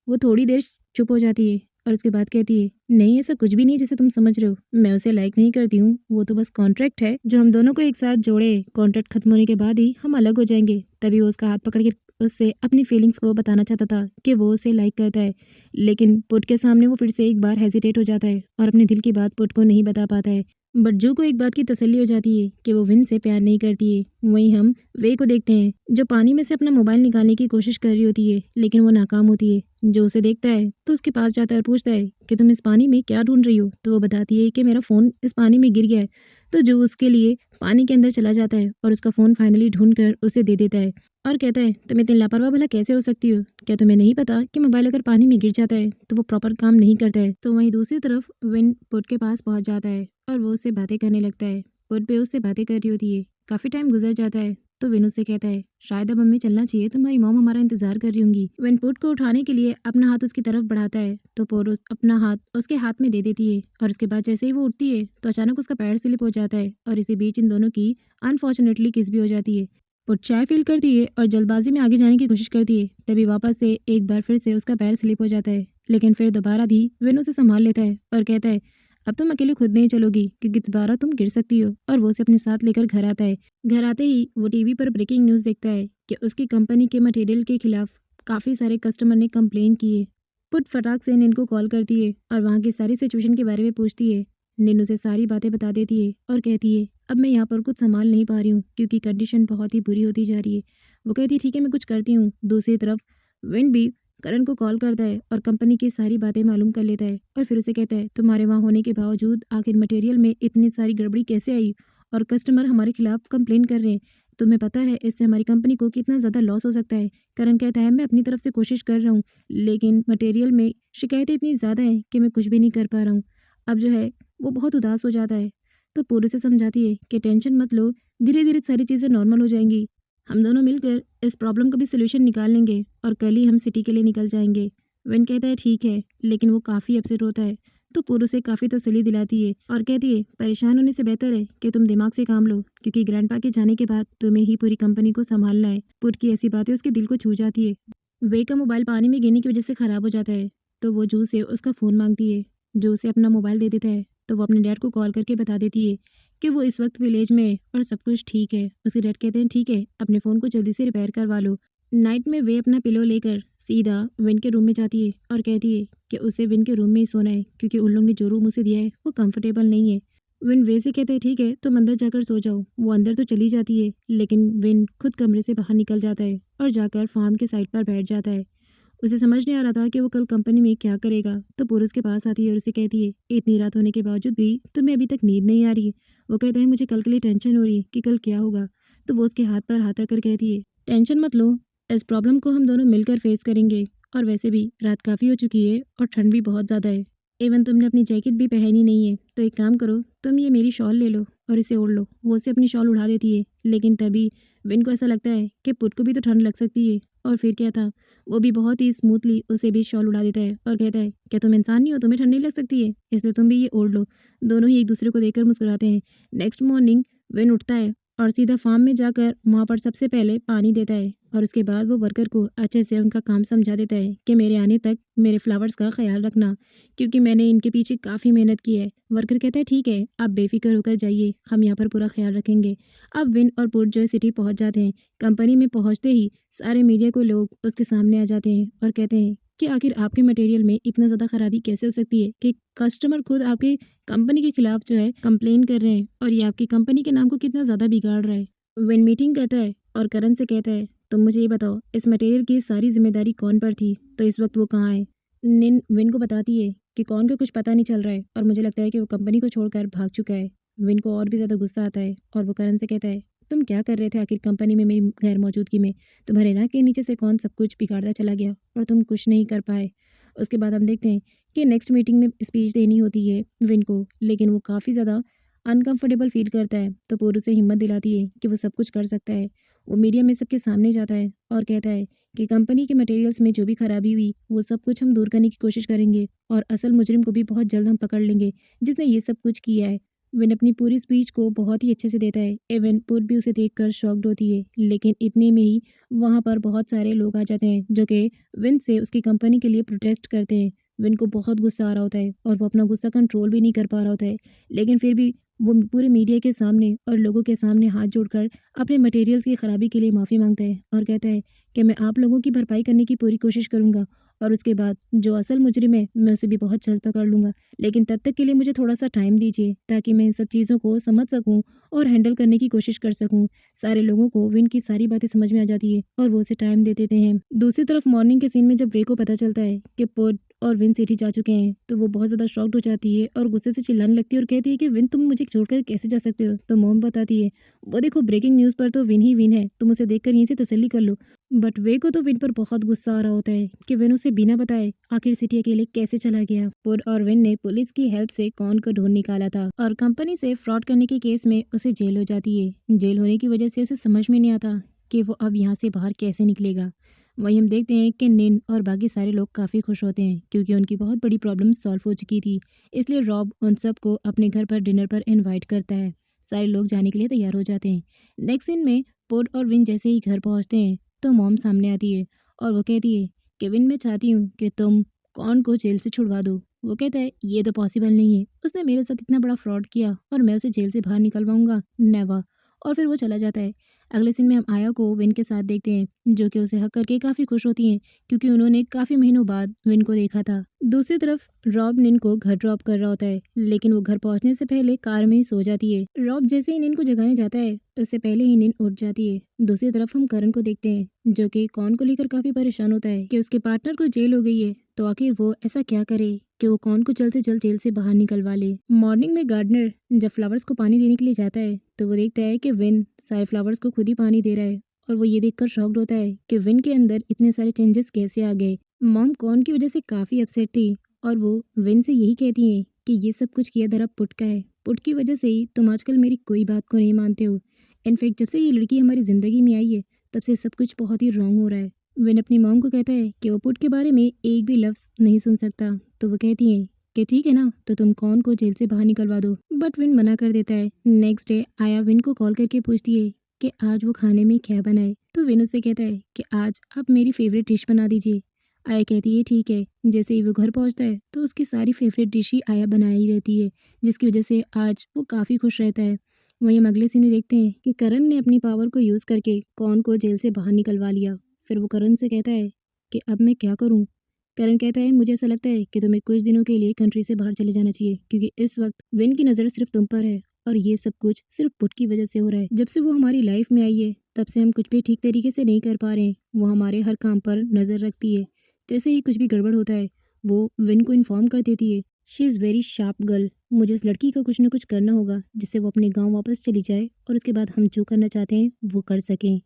वो थोड़ी देर चुप हो जाती है और उसके बाद कहती है, नहीं, ऐसा कुछ भी नहीं जैसे तुम समझ रहे हो। मैं उसे लाइक नहीं करती हूँ, वो तो बस कॉन्ट्रैक्ट है जो हम दोनों को एक साथ जोड़े। कॉन्ट्रैक्ट खत्म होने के बाद ही हम अलग हो जाएंगे। तभी वो उसका हाथ पकड़ के उससे अपनी फीलिंग्स को बताना चाहता था कि वो उसे लाइक करता है, लेकिन पुट के सामने वो फिर से एक बार हेजिटेट हो जाता है और अपने दिल की बात पुट को नहीं बता पाता है। बट जू को एक बात की तसल्ली हो जाती है कि वो विन से प्यार नहीं करती है। वहीं हम वे को देखते हैं जो पानी में से अपना मोबाइल निकालने की कोशिश कर रही होती है, लेकिन वो नाकाम होती है। जो उसे देखता है तो उसके पास जाता है और पूछता है कि तुम इस पानी में क्या ढूंढ रही हो? तो वो बताती है कि मेरा फ़ोन इस पानी में गिर गया है। तो जो उसके लिए पानी के अंदर चला जाता है और उसका फ़ोन फाइनली ढूंढ कर उसे दे देता है और कहता है, तुम इतनी लापरवाह भला कैसे हो सकती हो? क्या तुम्हें नहीं पता कि मोबाइल अगर पानी में गिर जाता है तो वो प्रॉपर काम नहीं करता है? तो वहीं दूसरी तरफ विन पुट के पास पहुंच जाता है और वो उससे बातें करने लगता है। पुट भी उससे बातें कर रही होती है काफ़ी टाइम गुजर जाता है तो विन उससे कहता है, शायद अब हमें चलना चाहिए, तुम्हारी मॉम हमारा इंतजार कर रही होंगी। विन पुट को उठाने के लिए अपना हाथ उसकी तरफ बढ़ाता है तो पोर अपना हाथ उसके हाथ में दे देती है और उसके बाद जैसे ही वो उठती है तो अचानक उसका पैर स्लिप हो जाता है और इसी बीच इन दोनों की अनफॉर्चुनेटली किस भी हो जाती है। पुट चाय फील करती है और जल्दबाजी में आगे जाने की कोशिश करती है, तभी वापस से एक बार फिर से उसका पैर स्लिप हो जाता है। लेकिन फिर दोबारा भी विन उसे संभाल लेता है और कहता है, अब तुम अकेले खुद नहीं चलोगी क्योंकि दोबारा तुम गिर सकती हो, और वो उसे अपने साथ लेकर घर आता है। घर आते ही वो टीवी पर ब्रेकिंग न्यूज़ देखता है कि उसकी कंपनी के मटेरियल के खिलाफ काफ़ी सारे कस्टमर ने कंप्लेन की है। पुट फटाक से निन को कॉल करती है और वहाँ की सारी सिचुएशन के बारे में पूछती है। निन उसे सारी बातें बता देती है और कहती है, अब मैं यहाँ पर कुछ संभाल नहीं पा रही हूँ क्योंकि कंडीशन बहुत ही बुरी होती जा रही है। वो कहती है, ठीक है मैं कुछ करती हूँ। दूसरी तरफ विन भी करण को कॉल करता है और कंपनी की सारी बातें मालूम कर लेता है और फिर उसे कहता है, तुम्हारे वहाँ होने के बावजूद आखिर मटेरियल में इतनी सारी गड़बड़ी कैसे आई और कस्टमर हमारे खिलाफ कंप्लेन कर रहे हैं। तुम्हें पता है इससे हमारी कंपनी को कितना ज़्यादा लॉस हो सकता है। करण कहता है, मैं अपनी तरफ से कोशिश कर रहा हूँ लेकिन मटेरियल में शिकायतें इतनी ज़्यादा हैं कि मैं कुछ भी नहीं कर पा रहा हूँ। अब जो है वो बहुत उदास हो जाता है तो पूरी से समझाती है कि टेंशन मत लो, धीरे धीरे सारी चीज़ें नॉर्मल हो जाएंगी। हम दोनों मिलकर इस प्रॉब्लम का भी सलूशन निकाल लेंगे और कल ही हम सिटी के लिए निकल जाएंगे। विन कहता है, ठीक है, लेकिन वो काफ़ी अपसेट होता है तो पूरू से काफ़ी तसल्ली दिलाती है और कहती है, परेशान होने से बेहतर है कि तुम दिमाग से काम लो क्योंकि ग्रैंडपा के जाने के बाद तुम्हें ही पूरी कंपनी को संभालना है। पुट की ऐसी बातें उसके दिल को छू जाती है। वे का मोबाइल पानी में गिरने की वजह से ख़राब हो जाता है तो वो जू से उसका फ़ोन मांगती है। जो उसे अपना मोबाइल दे देता है तो वो अपने डैड को कॉल करके बता देती है कि वो इस वक्त विलेज में है और सब कुछ ठीक है। उसके डैड कहते हैं, ठीक है, अपने फ़ोन को जल्दी से रिपेयर करवा लो। नाइट में वे अपना पिलो लेकर सीधा विन के रूम में जाती है और कहती है कि उसे विन के रूम में ही सोना है क्योंकि उन लोग ने जो रूम उसे दिया है वो कंफर्टेबल नहीं है। विन वे से कहते हैं, ठीक है तुम अंदर जाकर सो जाओ। वो अंदर तो चली जाती है लेकिन विन खुद कमरे से बाहर निकल जाता है और जाकर फार्म के साइड पर बैठ जाता है। उसे समझ नहीं आ रहा था कि वो कल कंपनी में क्या करेगा तो पुरुष के पास आती है और उसे कहती है, इतनी रात होने के बावजूद भी तुम्हें अभी तक नींद नहीं आ रही है। वो कहता है, मुझे कल के लिए टेंशन हो रही है कि कल क्या होगा। तो वो उसके हाथ पर हाथ रखकर कहती है, टेंशन मत लो, इस प्रॉब्लम को हम दोनों मिलकर फेस करेंगे। और वैसे भी रात काफ़ी हो चुकी है और ठंड भी बहुत ज़्यादा है। इवन तुमने अपनी जैकेट भी पहनी नहीं है तो एक काम करो, तुम ये मेरी शॉल ले लो और इसे ओढ़ लो। वो उसे अपनी शॉल उड़ा देती है लेकिन तभी विन को ऐसा लगता है कि पुट को भी तो ठंड लग सकती है। और फिर क्या था, वो भी बहुत ही स्मूथली उसे भी शॉल उड़ा देता है और कहता है, क्या तुम इंसान नहीं हो, तुम्हें ठंड नहीं लग सकती है, इसलिए तुम भी ये ओढ़ लो। दोनों ही एक दूसरे को देखकर मुस्कुराते हैं। नेक्स्ट मॉर्निंग विन उठता है और सीधा फार्म में जाकर वहाँ पर सबसे पहले पानी देता है और उसके बाद वो वर्कर को अच्छे से उनका काम समझा देता है कि मेरे आने तक मेरे फ्लावर्स का ख्याल रखना क्योंकि मैंने इनके पीछे काफ़ी मेहनत की है। वर्कर कहता है, ठीक है आप बेफिक्र होकर जाइए, हम यहाँ पर पूरा ख्याल रखेंगे। अब विन और पुट जो है सिटी पहुँच जाते हैं। कंपनी में पहुँचते ही सारे मीडिया को लोग उसके सामने आ जाते हैं और कहते हैं कि आखिर आपके मटेरियल में इतना ज़्यादा खराबी कैसे हो सकती है कि कस्टमर खुद आपके कंपनी के खिलाफ जो है कंप्लेन कर रहे हैं और ये आपकी कंपनी के नाम को कितना ज़्यादा बिगाड़ रहा है। विन मीटिंग करता है और करण से कहता है, तुम मुझे ये बताओ इस मटेरियल की सारी जिम्मेदारी कौन पर थी, तो इस वक्त वो कहाँ है। निन विन को बताती है कि कौन को कुछ पता नहीं चल रहा है और मुझे लगता है कि वो कंपनी को छोड़कर भाग चुका है। विन को और भी ज़्यादा गुस्सा आता है और वो करण से कहता है, तुम क्या कर रहे थे आखिर कंपनी में मेरी गैर मौजूदगी में। तुम्हारे नाक के नीचे से कौन सब कुछ बिगाड़ता चला गया और तुम कुछ नहीं कर पाए। उसके बाद हम देखते हैं कि नेक्स्ट मीटिंग में स्पीच देनी होती है विन को, लेकिन वो काफ़ी ज़्यादा अनकंफर्टेबल फील करता है तो पूरू से हिम्मत दिलाती है कि वो सब कुछ कर सकता है। वो मीडिया में सबके सामने जाता है और कहता है कि कंपनी के मटेरियल्स में जो भी खराबी हुई वो सब कुछ हम दूर करने की कोशिश करेंगे और असल मुजरिम को भी बहुत जल्द हम पकड़ लेंगे जिसने ये सब कुछ किया है। विन अपनी पूरी स्पीच को बहुत ही अच्छे से देता है। इवन पुट भी उसे देखकर शॉक्ड होती है लेकिन इतने में ही वहाँ पर बहुत सारे लोग आ जाते हैं जो कि विन से उसकी कंपनी के लिए प्रोटेस्ट करते हैं। विन को बहुत गुस्सा आ रहा होता है और वो अपना गुस्सा कंट्रोल भी नहीं कर पा रहा होता है, लेकिन फिर भी वो पूरे मीडिया के सामने और लोगों के सामने हाथ जोड़कर अपने मटेरियल्स की खराबी के लिए माफ़ी मांगता है और कहता है कि मैं आप लोगों की भरपाई करने की पूरी कोशिश करूंगा और उसके बाद जो असल मुजरिम है मैं उसे भी बहुत जल्द पकड़ लूंगा। लेकिन तब तक के लिए मुझे थोड़ा सा टाइम दीजिए ताकि मैं इन सब चीज़ों को समझ सकूं और हैंडल करने की कोशिश कर सकूं। सारे लोगों को विन की सारी बातें समझ में आ जाती है और वो उसे टाइम दे देते हैं। दूसरी तरफ मॉर्निंग के सीन में जब वे को पता चलता है कि पुट और विन सिटी जा चुके हैं तो वो बहुत ज़्यादा शॉक्ड हो जाती है और गुस्से से चिल्लाने लगती है और कहती है कि विन तुम मुझे छोड़कर कैसे जा सकते हो। तो मॉम बताती है, वो देखो ब्रेकिंग न्यूज़ पर तो विन ही विन है, तुम उसे देखकर यहीं से तसल्ली कर लो। बट वे को तो विन पर बहुत गुस्सा आ रहा होता है कि विन उसे बिना बताए आखिर सिटी अकेले कैसे चला गया। पुड और विन ने पुलिस की हेल्प से कॉन को ढूंढ निकाला था और कंपनी से फ्रॉड करने के केस में उसे जेल हो जाती है। जेल होने की वजह से उसे समझ में नहीं आता कि वो अब यहाँ से बाहर कैसे निकलेगा। वहीं हम देखते हैं कि निन और बाकी सारे लोग काफ़ी खुश होते हैं क्योंकि उनकी बहुत बड़ी प्रॉब्लम सॉल्व हो चुकी थी। इसलिए रॉब उन सबको अपने घर पर डिनर पर इनवाइट करता है। सारे लोग जाने के लिए तैयार हो जाते हैं। नेक्स्ट सीन में पुड और विन जैसे ही घर पहुंचते हैं तो मॉम सामने आती है और वो कहती है कि विन, मैं चाहती हूँ कि तुम कौन को जेल से छुड़वा दो। वो कहता है ये तो पॉसिबल नहीं है, उसने मेरे साथ इतना बड़ा फ्रॉड किया और मैं उसे जेल से बाहर निकलवाऊंगा, नेवर। और फिर वो चला जाता है। अगले सीन में हम आया को विन के साथ देखते हैं जो कि उसे हक करके काफ़ी खुश होती हैं क्योंकि उन्होंने काफ़ी महीनों बाद विन को देखा था। दूसरी तरफ रॉब निन को घर ड्रॉप कर रहा होता है लेकिन वो घर पहुंचने से पहले कार में ही सो जाती है। रॉब जैसे ही निन को जगाने जाता है उससे पहले ही निन उठ जाती है। दूसरी तरफ हम करण को देखते हैं जो कि कौन को लेकर काफी परेशान होता है कि उसके पार्टनर को जेल हो गई है, तो आखिर वो ऐसा क्या करे कि वो कौन को जल्द से जल्द जेल से बाहर निकलवा ले। मॉर्निंग में गार्डनर जब फ्लावर्स को पानी देने के लिए जाता है तो वो देखता है कि विन सारे फ्लावर्स को खुद ही पानी दे रहा है और वो ये देखकर शॉक्ड होता है कि विन के अंदर इतने सारे चेंजेस कैसे आ गए। मॉम कौन की वजह से काफी अपसेट थी और वो विन से यही कहती हैं कि ये सब कुछ किया धरा पुट का है। पुट की वजह से ही तुम आजकल मेरी कोई बात को नहीं मानते हो। इनफैक्ट जब से ये लड़की हमारी ज़िंदगी में आई है तब से सब कुछ बहुत ही रॉन्ग हो रहा है। विन अपनी मॉम को कहता है कि वो पुट के बारे में एक भी लफ्ज़ नहीं सुन सकता, तो वो कहती हैं कि ठीक है ना, तो तुम कौन को जेल से बाहर निकलवा दो। बट विन मना कर देता है। नेक्स्ट डे आया विन को कॉल करके पूछती है कि आज वो खाने में क्या बनाए, तो विन उससे कहता है कि आज आप मेरी फेवरेट डिश बना दीजिए। आया कहती है ठीक है। जैसे ही वो घर पहुंचता है तो उसकी सारी फेवरेट डिश ही आया बनाई रहती है जिसकी वजह से आज वो काफ़ी खुश रहता है। वहीं हम अगले सीन में देखते हैं कि करण ने अपनी पावर को यूज़ करके कौन को जेल से बाहर निकलवा लिया। फिर वो करण से कहता है कि अब मैं क्या करूं। करण कहता है मुझे ऐसा लगता है कि तुम्हें कुछ दिनों के लिए कंट्री से बाहर चले जाना चाहिए क्योंकि इस वक्त विन की नज़र सिर्फ तुम पर है और ये सब कुछ सिर्फ पुट की वजह से हो रहा है। जब से वो हमारी लाइफ में आई है तब से हम कुछ भी ठीक तरीके से नहीं कर पा रहे हैं। वो हमारे हर काम पर नज़र रखती है। जैसे ही कुछ भी गड़बड़ होता है वो विन को इन्फॉर्म कर देती है। She is very sharp girl. मुझे उस लड़की का कुछ ना कुछ करना होगा जिससे वो अपने गांव वापस चली जाए और उसके बाद हम जो करना चाहते हैं वो कर सकें।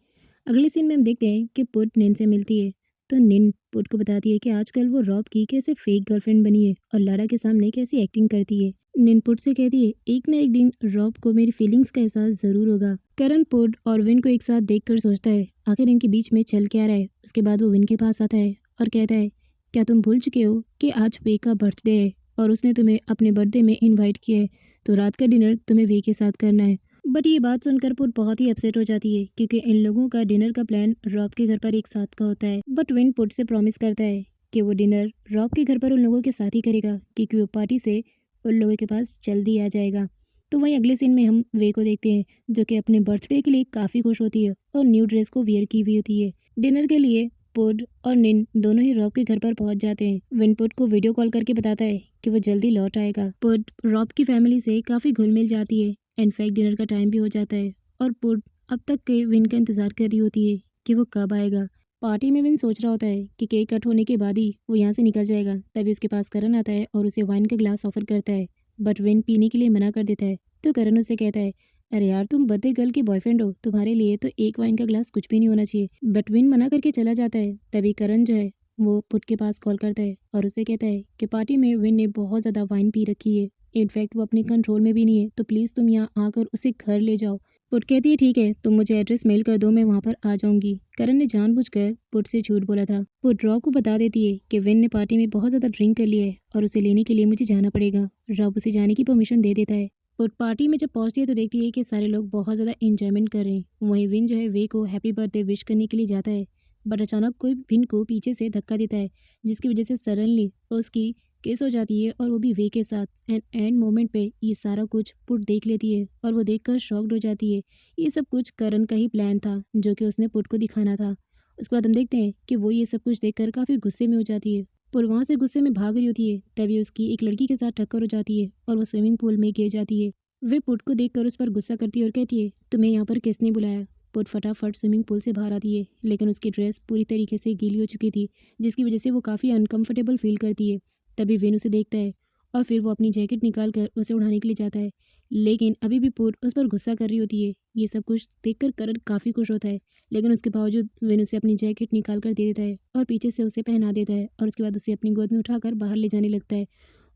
अगले सीन में हम देखते हैं कि पुट निन से मिलती है तो निन पुट को बताती है कि आजकल वो रॉब की कैसे फेक गर्लफ्रेंड बनी है और लारा के सामने कैसी एक्टिंग करती है। निन पुट से कहती है एक ना एक दिन रॉब को मेरी फीलिंग्स का एहसास जरूर होगा। करण पुट और विन को एक साथ देखकर सोचता है आखिर इनके बीच में चल क्या रहा है। उसके बाद वो विन के पास आता है और कहता है क्या तुम भूल चुके हो कि आज वे का बर्थडे है और उसने तुम्हें अपने बर्थडे में इनवाइट किया है, तो रात का डिनर तुम्हें वे के साथ करना है। बट ये बात सुनकर पुट बहुत ही अपसेट हो जाती है क्योंकि इन लोगों का डिनर का प्लान रॉब के घर पर एक साथ का होता है। बट विन पुट से प्रॉमिस करता है कि वो डिनर रॉब के घर पर उन लोगों के साथ ही करेगा क्योंकि वो पार्टी से उन लोगों के पास जल्दी आ जाएगा। तो वहीं अगले सीन में हम वे को देखते हैं जो कि अपने बर्थडे के लिए काफ़ी खुश होती है और न्यू ड्रेस को वियर की हुई होती है। डिनर के लिए पुड और निन दोनों ही रॉब के घर पर पहुंच जाते हैं। विन पुड को वीडियो कॉल करके बताता है कि वो जल्दी लौट आएगा। पुड रॉब की फैमिली से काफ़ी घुल मिल जाती है। इनफैक्ट डिनर का टाइम भी हो जाता है और पुड अब तक के विन का इंतज़ार कर रही होती है कि वो कब आएगा। पार्टी में विन सोच रहा होता है कि केक कट होने के बाद ही वो यहाँ से निकल जाएगा। तभी उसके पास करण आता है और उसे वाइन का ग्लास ऑफर करता है बट विन पीने के लिए मना कर देता है। तो करण उसे कहता है अरे यार तुम बर्थडे गर्ल की बॉयफ्रेंड हो, तुम्हारे लिए तो एक वाइन का ग्लास कुछ भी नहीं होना चाहिए। बट विन मना करके चला जाता है। तभी करण जो है वो पुट के पास कॉल करता है और उसे कहता है कि पार्टी में विन ने बहुत ज़्यादा वाइन पी रखी है। इनफैक्ट वो अपने कंट्रोल में भी नहीं है, तो प्लीज़ तुम यहाँ आकर उसे घर ले जाओ। पुट कहती है ठीक है, तुम मुझे एड्रेस मेल कर दो, मैं वहाँ पर आ जाऊंगी। करण ने जानबूझकर पुट से झूठ बोला था। पुट रॉब को बता देती है कि विन ने पार्टी में बहुत ज़्यादा ड्रिंक कर लिया है और उसे लेने के लिए मुझे जाना पड़ेगा। रॉब उसे जाने की परमिशन दे देता है। पुट पार्टी में जब पहुंचती है तो देखती है कि सारे लोग बहुत ज़्यादा इंजॉयमेंट कर रहे हैं। वहीं विन जो है वे को हैप्पी बर्थडे विश करने के लिए जाता है बट अचानक कोई विन को पीछे से धक्का देता है जिसकी वजह से सडनली उसकी किस हो जाती है और वो भी वे के साथ। एंड मोमेंट पे ये सारा कुछ पुट देख लेती है और वो देखकर शॉक्ड हो जाती है। ये सब कुछ करण का ही प्लान था जो कि उसने पुट को दिखाना था। उसके बाद हम देखते हैं कि वो ये सब कुछ देखकर काफ़ी गुस्से में हो जाती है। पुट वहाँ से गुस्से में भाग रही होती है तभी उसकी एक लड़की के साथ टक्कर हो जाती है और वो स्विमिंग पूल में गिर जाती है। वे पुट को देखकर उस पर गुस्सा करती है और कहती है तुम्हें यहाँ पर किसने बुलाया। पुट फटाफट स्विमिंग पूल से बाहर आती है लेकिन उसकी ड्रेस पूरी तरीके से गीली हो चुकी थी जिसकी वजह से वो काफ़ी अनकंफर्टेबल फील करती है। तभी विन उसे देखता है और फिर वो अपनी जैकेट निकाल कर उसे उड़ाने के लिए जाता है, लेकिन अभी भी पूर उस पर गुस्सा कर रही होती है। ये सब कुछ देखकर करण काफ़ी खुश होता है, लेकिन उसके बावजूद विन उसे अपनी जैकेट निकाल कर दे देता है और पीछे से उसे पहना देता है और उसके बाद उसे अपनी गोद में उठाकर बाहर ले जाने लगता है।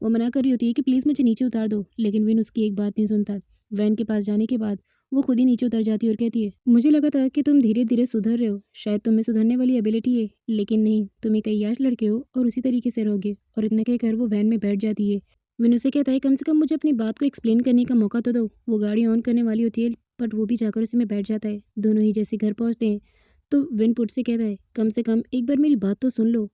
वो मना कर रही होती है कि प्लीज़ मुझे नीचे उतार दो, लेकिन विन उसकी एक बात नहीं सुनता। वैन के पास जाने के बाद वो खुद ही नीचे उतर जाती है और कहती है, मुझे लगा था कि तुम धीरे धीरे सुधर रहे हो, शायद तुम में सुधरने वाली एबिलिटी है, लेकिन नहीं, तुम एक अय्याश लड़के हो और उसी तरीके से रहोगे। और इतना कहकर वो वैन में बैठ जाती है। विन उसे कहता है, कम से कम मुझे अपनी बात को एक्सप्लेन करने का मौका तो दो। वो गाड़ी ऑन करने वाली होती है, बट वो भी जाकर उसी में बैठ जाता है। दोनों ही जैसे घर पहुंचते हैं तो विन पुट से कहता है, कम से कम एक बार मेरी बात तो सुन लो।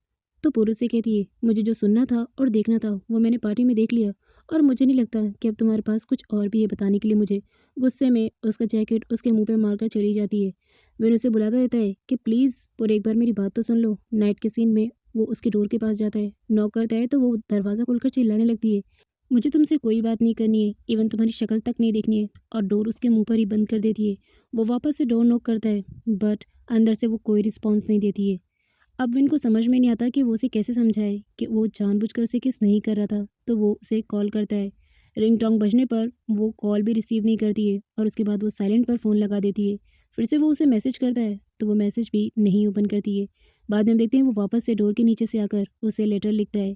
तो पुरुष से कहती है, मुझे जो सुनना था और देखना था वो मैंने पार्टी में देख लिया, और मुझे नहीं लगता कि अब तुम्हारे पास कुछ और भी है बताने के लिए मुझे। गुस्से में उसका जैकेट उसके मुंह पे मारकर चली जाती है। विन उसे बुलाता रहता है कि प्लीज़ पूरे एक बार मेरी बात तो सुन लो। नाइट के सीन में वो उसके डोर के पास जाता है, नॉक करता है तो वो दरवाज़ा खोलकर चिल्लाने लगती है, मुझे तुमसे कोई बात नहीं करनी है, इवन तुम्हारी शक्ल तक नहीं देखनी है, और डोर उसके मुंह पर ही बंद कर देती है। वो वापस से डोर नॉक करता है, बट अंदर से वो कोई रिस्पॉन्स नहीं देती है। अब विन को समझ में नहीं आता कि वो उसे कैसे समझाए कि वो जानबूझकर उसे किस नहीं कर रहा था। तो वो उसे कॉल करता है। रिंग टोंग बजने पर वो कॉल भी रिसीव नहीं करती है और उसके बाद वो साइलेंट पर फ़ोन लगा देती है। फिर से वो उसे मैसेज करता है तो वो मैसेज भी नहीं ओपन करती है। बाद में हम देखते हैं वो वापस से डोर के नीचे से आकर उसे लेटर लिखता है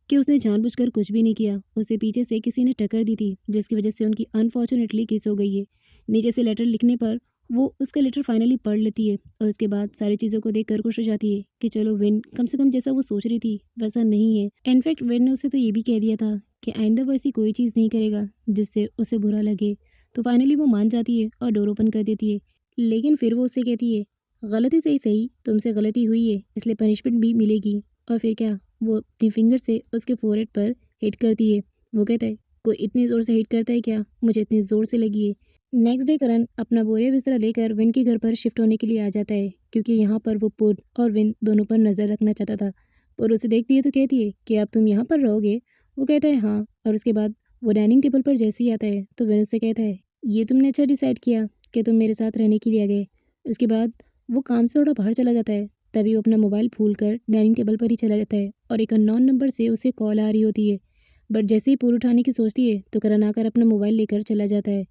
कि उसने जानबूझकर कुछ भी नहीं किया, उसे पीछे से किसी ने टक्कर दी थी जिसकी वजह से उनकी अनफॉर्चुनेटली किस हो गई है। नीचे से लेटर लिखने पर वो उसका लेटर फाइनली पढ़ लेती है और उसके बाद सारी चीज़ों को देखकर खुश हो जाती है कि चलो विन कम से कम जैसा वो सोच रही थी वैसा नहीं है। इनफैक्ट विन ने उसे तो ये भी कह दिया था कि आइंदा वो ऐसी कोई चीज़ नहीं करेगा जिससे उसे बुरा लगे। तो फाइनली वो मान जाती है और डोर ओपन कर देती है। लेकिन फिर वो उससे कहती है, गलती से ही सही तुमसे गलती हुई है, इसलिए पनिशमेंट भी मिलेगी। और फिर क्या, वो अपनी फिंगर से उसके फोरहेड पर हिट करती है। वो कहता है, कोई इतनी ज़ोर से हिट करता है क्या, मुझे इतनी ज़ोर से लगी है। नेक्स्ट डे करण अपना बोरिया बिस्तरा लेकर विन के घर पर शिफ्ट होने के लिए आ जाता है, क्योंकि यहाँ पर वो पुड और विन दोनों पर नज़र रखना चाहता था। पुड उसे देखती है तो कहती है कि अब तुम यहाँ पर रहोगे। वो कहता है हाँ, और उसके बाद वो डाइनिंग टेबल पर जैसे ही आता है तो विन उससे कहता है, ये तुमने अच्छा डिसाइड किया कि तुम मेरे साथ रहने के लिए आ गए। उसके बाद वो काम से थोड़ा बाहर चला जाता है, तभी वो अपना मोबाइल भूल कर डाइनिंग टेबल पर ही चला जाता है और एक अननोन नंबर से उसे कॉल आ रही होती है। बट जैसे ही पुड उठाने की सोचती है तो करण आकर अपना मोबाइल लेकर चला जाता है।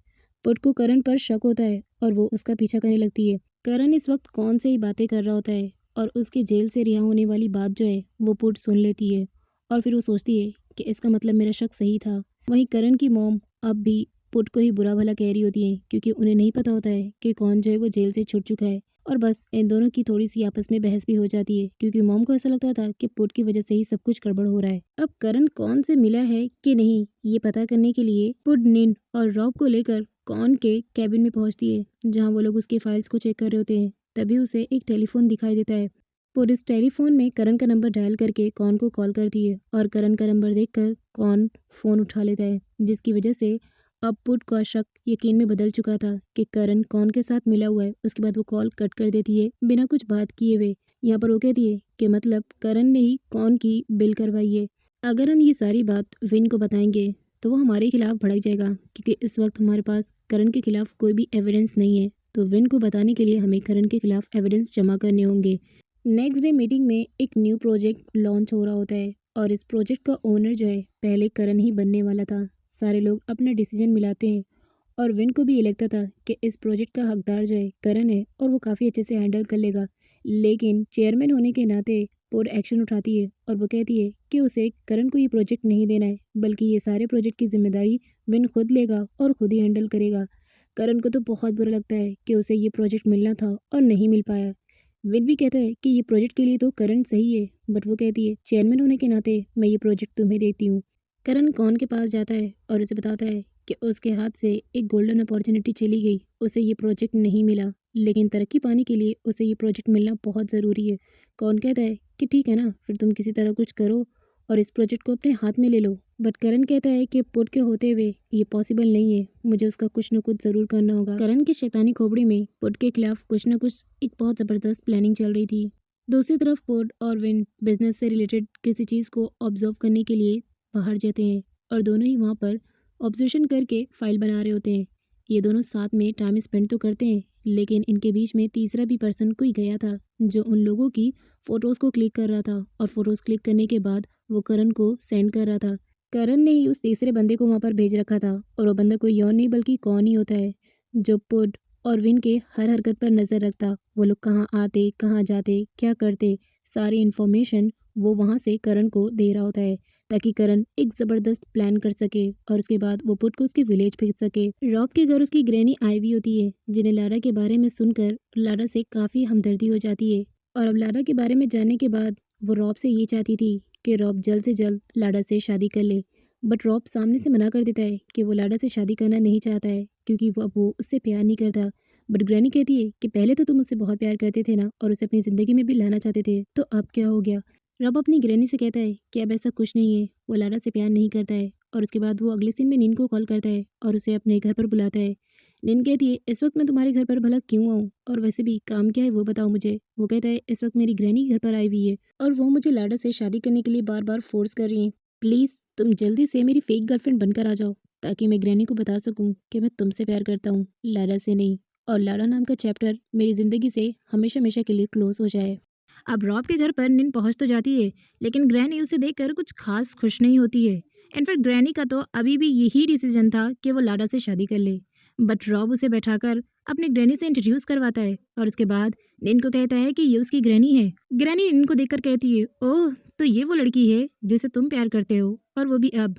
पुट को करण पर शक होता है और वो उसका पीछा करने लगती है। करण इस वक्त कौन से ही बातें कर रहा होता है और उसके जेल से रिहा होने वाली बात जो है वो पुट सुन लेती है और फिर वो सोचती है कि इसका मतलब मेरा शक सही था। वहीं करण की मॉम अब भी पुट को ही बुरा भला कह रही होती है, क्योंकि उन्हें नहीं पता होता है कि कौन जो है वो जेल से छूट चुका है। और बस इन दोनों की थोड़ी सी आपस में बहस भी हो जाती है, क्योंकि मॉम को ऐसा लगता था कि पुट की वजह से ही सब कुछ गड़बड़ हो रहा है। अब करण कौन से मिला है कि नहीं, ये पता करने के लिए पुट निन और रॉब को लेकर कॉन के कैबिन में पहुंचती है, जहां वो लोग उसकी फाइल्स को चेक कर रहे होते हैं। तभी उसे एक टेलीफोन दिखाई देता है। पुट इस टेलीफोन में करण का नंबर डायल करके कॉन को कॉल करती है और करण का नंबर देखकर कॉन फोन उठा लेता है, जिसकी वजह से अब पुट का शक यकीन में बदल चुका था कि करण कौन के साथ मिला हुआ है। उसके बाद वो कॉल कट कर देती है बिना कुछ बात किए हुए। यहाँ पर वो कहती है कि मतलब करण ने ही कौन की बिल करवाई है। अगर हम ये सारी बात विन को बताएंगे तो वो हमारे खिलाफ भड़क जाएगा, क्योंकि इस वक्त हमारे पास करण के खिलाफ कोई भी एविडेंस नहीं है। तो विन को बताने के लिए हमें करण के खिलाफ एविडेंस जमा करने होंगे। नेक्स्ट डे मीटिंग में एक न्यू प्रोजेक्ट लॉन्च हो रहा होता है और इस प्रोजेक्ट का ओनर जो है पहले करण ही बनने वाला था। सारे लोग अपना डिसीजन मिलाते हैं और विन को भी ये लगता था कि इस प्रोजेक्ट का हकदार जो है करण है और वो काफ़ी अच्छे से हैंडल कर लेगा। लेकिन चेयरमैन होने के नाते बोर्ड एक्शन उठाती है और वो कहती है कि उसे करण को ये प्रोजेक्ट नहीं देना है, बल्कि ये सारे प्रोजेक्ट की जिम्मेदारी विन खुद लेगा और खुद ही हैंडल करेगा। करण को तो बहुत बुरा लगता है कि उसे ये प्रोजेक्ट मिलना था और नहीं मिल पाया। विन भी कहता है कि ये प्रोजेक्ट के लिए तो करण सही है, बट वो कहती है चेयरमैन होने के नाते मैं ये प्रोजेक्ट तुम्हें देती हूँ। करण कॉन के पास जाता है और उसे बताता है कि उसके हाथ से एक गोल्डन अपॉर्चुनिटी चली गई, उसे ये प्रोजेक्ट नहीं मिला, लेकिन तरक्की पाने के लिए उसे ये प्रोजेक्ट मिलना बहुत ज़रूरी है। कौन कहता है कि ठीक है ना, फिर तुम किसी तरह कुछ करो और इस प्रोजेक्ट को अपने हाथ में ले लो। बट करण कहता है कि पुट के होते हुए ये पॉसिबल नहीं है, मुझे उसका कुछ न कुछ ज़रूर करना होगा। करण की शैतानी खोपड़ी में पुट के खिलाफ कुछ न कुछ एक बहुत ज़बरदस्त प्लानिंग चल रही थी। दूसरी तरफ पुट और विन बिजनेस से रिलेटेड किसी चीज़ को ऑब्जर्व करने के लिए बाहर जाते हैं और दोनों ही वहाँ पर ऑब्जर्वेशन करके फाइल बना रहे होते हैं। ये दोनों साथ में टाइम स्पेंड तो करते हैं, लेकिन इनके बीच में तीसरा भी पर्सन कोई गया था जो उन लोगों की फ़ोटोज़ को क्लिक कर रहा था और फोटोज़ क्लिक करने के बाद वो करण को सेंड कर रहा था। करण ने ही उस तीसरे बंदे को वहाँ पर भेज रखा था और वो बंदा कोई और नहीं बल्कि कौन ही होता है जो पुड और विन के हर हरकत पर नज़र रखता। वो लोग कहाँ आते, कहाँ जाते, क्या करते, सारी इन्फॉर्मेशन वो वहाँ से करण को दे रहा होता है ताकि करण एक ज़बरदस्त प्लान कर सके और उसके बाद वो पुट को उसके विलेज भेज सके। रॉब के घर उसकी ग्रैनी आई हुई होती है जिन्हें लारा के बारे में सुनकर लारा से काफ़ी हमदर्दी हो जाती है और अब लारा के बारे में जानने के बाद वो रॉब से ये चाहती थी कि रॉब जल्द से जल्द लाडा से शादी कर ले। बट रॉब सामने से मना कर देता है कि वो लाडा से शादी करना नहीं चाहता है क्योंकि वो उससे प्यार नहीं करता। बट ग्रैनी कहती है कि पहले तो तुम उससे बहुत प्यार करते थे ना और उसे अपनी ज़िंदगी में भी लाना चाहते थे, तो अब क्या हो गया। रॉब अपनी ग्रैनी से कहता है कि अब ऐसा कुछ नहीं है, वो लाडा से प्यार नहीं करता है। और उसके बाद वो अगले सीन में नीन को कॉल करता है और उसे अपने घर पर बुलाता है। नीन कहती है इस वक्त मैं तुम्हारे घर पर भला क्यों आऊँ, और वैसे भी काम क्या है वो बताओ मुझे। वो कहता है इस वक्त मेरी ग्रैनी घर पर आई हुई है और वो मुझे लाडा से शादी करने के लिए बार बार फोर्स कर रही हैं। प्लीज़ तुम जल्दी से मेरी फेक गर्लफ्रेंड बनकर आ जाओ ताकि मैं ग्रैनी को बता सकूं कि मैं तुमसे प्यार करता हूँ, लाडा से नहीं। और लाडा नाम का चैप्टर मेरी ज़िंदगी से हमेशा हमेशा के लिए क्लोज हो जाए। अब रॉब के घर पर निन पहुंच तो जाती है लेकिन ग्रैनी उसे देखकर कुछ खास खुश नहीं होती है। इनफैक्ट ग्रैनी का तो अभी भी यही डिसीजन था कि वो लाडा से शादी कर ले। बट रॉब उसे बैठाकर अपनी ग्रैनी से इंट्रोड्यूस करवाता है और उसके बाद निन को कहता है कि ये उसकी ग्रैनी है। ग्रैनी निन को देखकर कहती है ओह तो ये वो लड़की है जिसे तुम प्यार करते हो, और वो भी अब।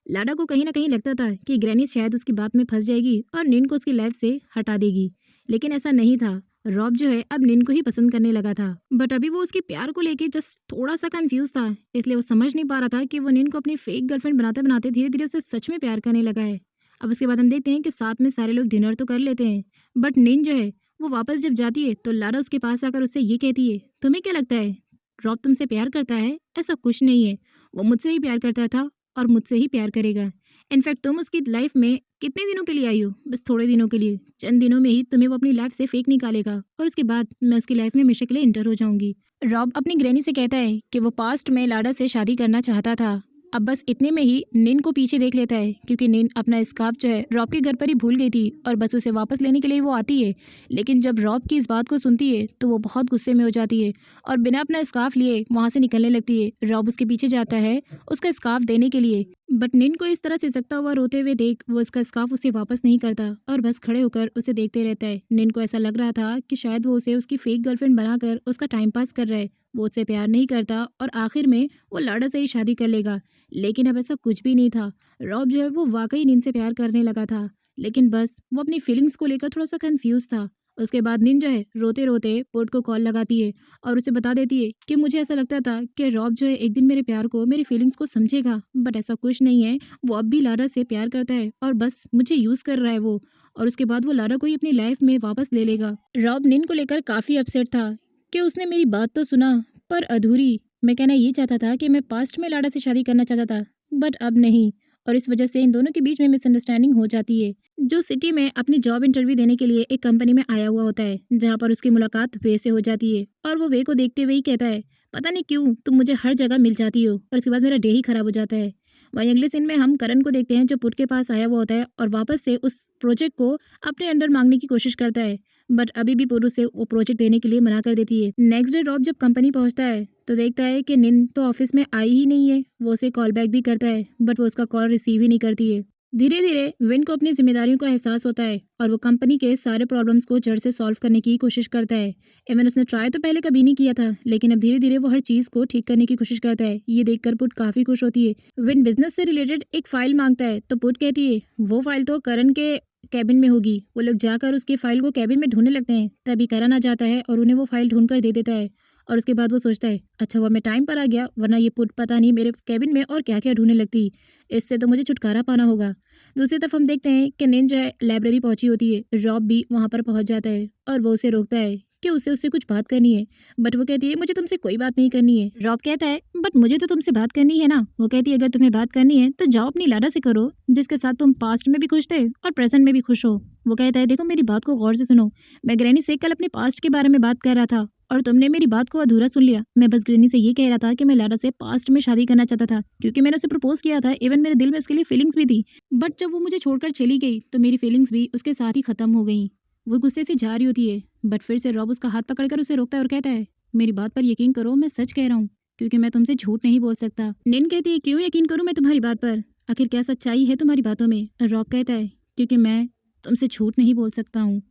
लाडा को कहीं ना कहीं लगता था कि ग्रैनी शायद उसकी बात में फंस जाएगी और निन को उसकी लाइफ से हटा देगी, लेकिन ऐसा नहीं था। रॉब जो है अब निन को ही पसंद करने लगा था। बट अभी वो उसके प्यार को लेके जस्ट थोड़ा सा कंफ्यूज था, इसलिए वो समझ नहीं पा रहा था कि वो निन को अपनी फेक गर्लफ्रेंड बनाते बनाते धीरे धीरे उसे सच में प्यार करने लगा है। अब उसके बाद हम देखते हैं कि साथ में सारे लोग डिनर तो कर लेते हैं, बट निन जो है वो वापस जब जाती है तो लारा उसके पास आकर उससे ये कहती है तुम्हें क्या लगता है रॉब तुमसे प्यार करता है? ऐसा कुछ नहीं है, वो मुझसे ही प्यार करता था और मुझसे ही प्यार करेगा। इनफैक्ट तुम उसकी लाइफ में कितने दिनों के लिए आई हो? बस थोड़े दिनों के लिए। चंद दिनों में ही तुम्हें वो अपनी लाइफ से फेक निकालेगा और उसके बाद मैं उसकी लाइफ में हमेशा के लिए इंटर हो जाऊंगी। रॉब अपनी ग्रैनी से कहता है कि वो पास्ट में लाडा से शादी करना चाहता था। अब बस इतने में ही निन को पीछे देख लेता है क्योंकि निन अपना स्कार्फ जो है रॉब के घर पर ही भूल गई थी और बस उसे वापस लेने के लिए वो आती है। लेकिन जब रॉब की इस बात को सुनती है तो वो बहुत गुस्से में हो जाती है और बिना अपना स्कार्फ लिए वहाँ से निकलने लगती है। रॉब उसके पीछे जाता है उसका स्कार्फ देने के लिए, बट निन को इस तरह सिसकता हुआ रोते हुए देख वो उसका स्कार्फ उसे वापस नहीं करता और बस खड़े होकर उसे देखते रहता है। निन को ऐसा लग रहा था कि शायद वो उसे उसकी फेक गर्लफ्रेंड बनाकर उसका टाइम पास कर रहा है, वो उससे प्यार नहीं करता और आखिर में वो लाडा से ही शादी कर लेगा। लेकिन अब ऐसा कुछ भी नहीं था। रॉब जो है वो वाकई निन से प्यार करने लगा था, लेकिन बस वो अपनी फीलिंग्स को लेकर थोड़ा सा कंफ्यूज था। उसके बाद निन जो है रोते रोते पोर्ट को कॉल लगाती है और उसे बता देती है कि मुझे ऐसा लगता था कि रॉब जो है एक दिन मेरे प्यार को, मेरी फीलिंग्स को समझेगा, बट ऐसा कुछ नहीं है। वो अब भी लारा से प्यार करता है और बस मुझे यूज़ कर रहा है वो, और उसके बाद वो लारा को ही अपनी लाइफ में वापस ले लेगा। रॉब निन को लेकर काफ़ी अपसेट था कि उसने मेरी बात तो सुना पर अधूरी। मैं कहना ये चाहता था कि मैं पास्ट में लाडा से शादी करना चाहता था, बट अब नहीं, और इस वजह से इन दोनों के बीच में मिसअंडरस्टैंडिंग हो जाती है। जो सिटी में अपनी जॉब इंटरव्यू देने के लिए एक कंपनी में आया हुआ होता है जहाँ पर उसकी मुलाकात वे से हो जाती है और वो वे को देखते हुए ही कहता है पता नहीं क्यों तुम मुझे हर जगह मिल जाती हो, और उसके बाद मेरा डे ही खराब हो जाता है। वहीं अगले सीन में हम करण को देखते हैं जो पुट के पास आया हुआ होता है और वापस से उस प्रोजेक्ट को अपने अंडर मांगने की कोशिश करता है, बट अभी भी पुरु से वो प्रोजेक्ट देने के लिए मना कर देती है। नेक्स्ट डे रॉब जब कंपनी पहुंचता है तो देखता है कि निन तो ऑफिस में आई ही नहीं है। वो उसे कॉल बैक भी करता है बट वो उसका कॉल रिसीव ही नहीं करती है। धीरे धीरे विन को अपनी जिम्मेदारियों का एहसास होता है और वो कंपनी के सारे प्रॉब्लम्स को जड़ से सॉल्व करने की कोशिश करता है। इवन उसने ट्राई तो पहले कभी नहीं किया था, लेकिन अब धीरे धीरे वो हर चीज़ को ठीक करने की कोशिश करता है। ये देखकर पुट काफ़ी खुश होती है। विन बिजनेस से रिलेटेड एक फाइल मांगता है तो पुट कहती है वो फाइल तो करण के कैबिन में होगी। वो लोग जाकर उसकी फाइल को कैबिन में ढूंढने लगते हैं, तभी करण आ जाता है और उन्हें वो फाइल ढूंढ कर दे देता है। और उसके बाद वो सोचता है अच्छा हुआ मैं टाइम पर आ गया, वरना ये पुट पता नहीं मेरे कैबिन में और क्या क्या ढूंढने लगती। इससे तो मुझे छुटकारा पाना होगा। दूसरी तरफ हम देखते हैं कि निन जो है लाइब्रेरी पहुंची होती है। रॉब भी वहां पर पहुंच जाता है और वो उसे रोकता है कि उसे उससे कुछ बात करनी है, बट वो कहती है मुझे तुमसे कोई बात नहीं करनी है। रॉब कहता है बट मुझे तो तुमसे बात करनी है ना। वो कहती है अगर तुम्हें बात करनी है तो जाओ अपनी लाडा से करो जिसके साथ तुम पास्ट में भी खुश थे और प्रेजेंट में भी खुश हो। वो कहता है देखो मेरी बात को गौर से सुनो, मैं ग्रैनी से कल अपने पास्ट के बारे में बात कर रहा था और तुमने मेरी बात को अधूरा सुन लिया। मैं बस ग्रैनी से ये कह रहा था कि मैं लाडा से पास्ट में शादी करना चाहता था क्योंकि मैंने उसे प्रपोज किया था। इवन मेरे दिल में उसके लिए फीलिंग्स भी थी, बट जब वो मुझे छोड़कर चली गई तो मेरी फीलिंग्स भी उसके साथ ही खत्म हो गई। वो गुस्से से जा रही होती है, बट फिर से रॉब उसका हाथ पकड़कर उसे रोकता है और कहता है मेरी बात पर यकीन करो, मैं सच कह रहा हूँ क्योंकि मैं तुमसे झूठ नहीं बोल सकता। निन कहती है क्यों यकीन करूं मैं तुम्हारी बात पर, आखिर क्या सच्चाई है तुम्हारी बातों में। रॉब कहता है क्योंकि मैं तुमसे झूठ नहीं बोल सकता हूँ।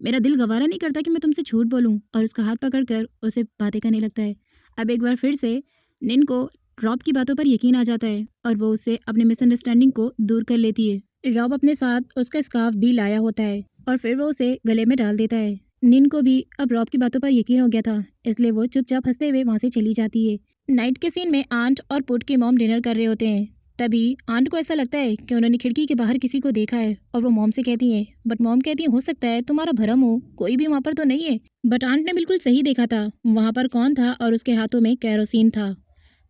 मेरा दिल गवारा नहीं करता कि मैं तुमसे झूठ बोलूं, और उसका हाथ पकड़कर उसे बातें करने लगता है। अब एक बार फिर से निन को रॉब की बातों पर यकीन आ जाता है और वो उससे अपने मिसअंडरस्टैंडिंग को दूर कर लेती है। रॉब अपने साथ उसका स्कार्फ भी लाया होता है और फिर वो उसे गले में डाल देता है। निन को भी अब रॉब की बातों पर यकीन हो गया था, इसलिए वो चुपचाप हंसते हुए वहां से चली जाती है। नाइट के सीन में आंट और पुट की मॉम डिनर कर रहे होते हैं। तभी आंट को ऐसा लगता है कि उन्होंने खिड़की के बाहर किसी को देखा है और वो मॉम से कहती है, बट मॉम कहती है हो सकता है तुम्हारा भरम हो, कोई भी वहाँ पर तो नहीं है। बट आंट ने बिल्कुल सही देखा था, वहाँ पर कौन था और उसके हाथों में कैरोसिन था।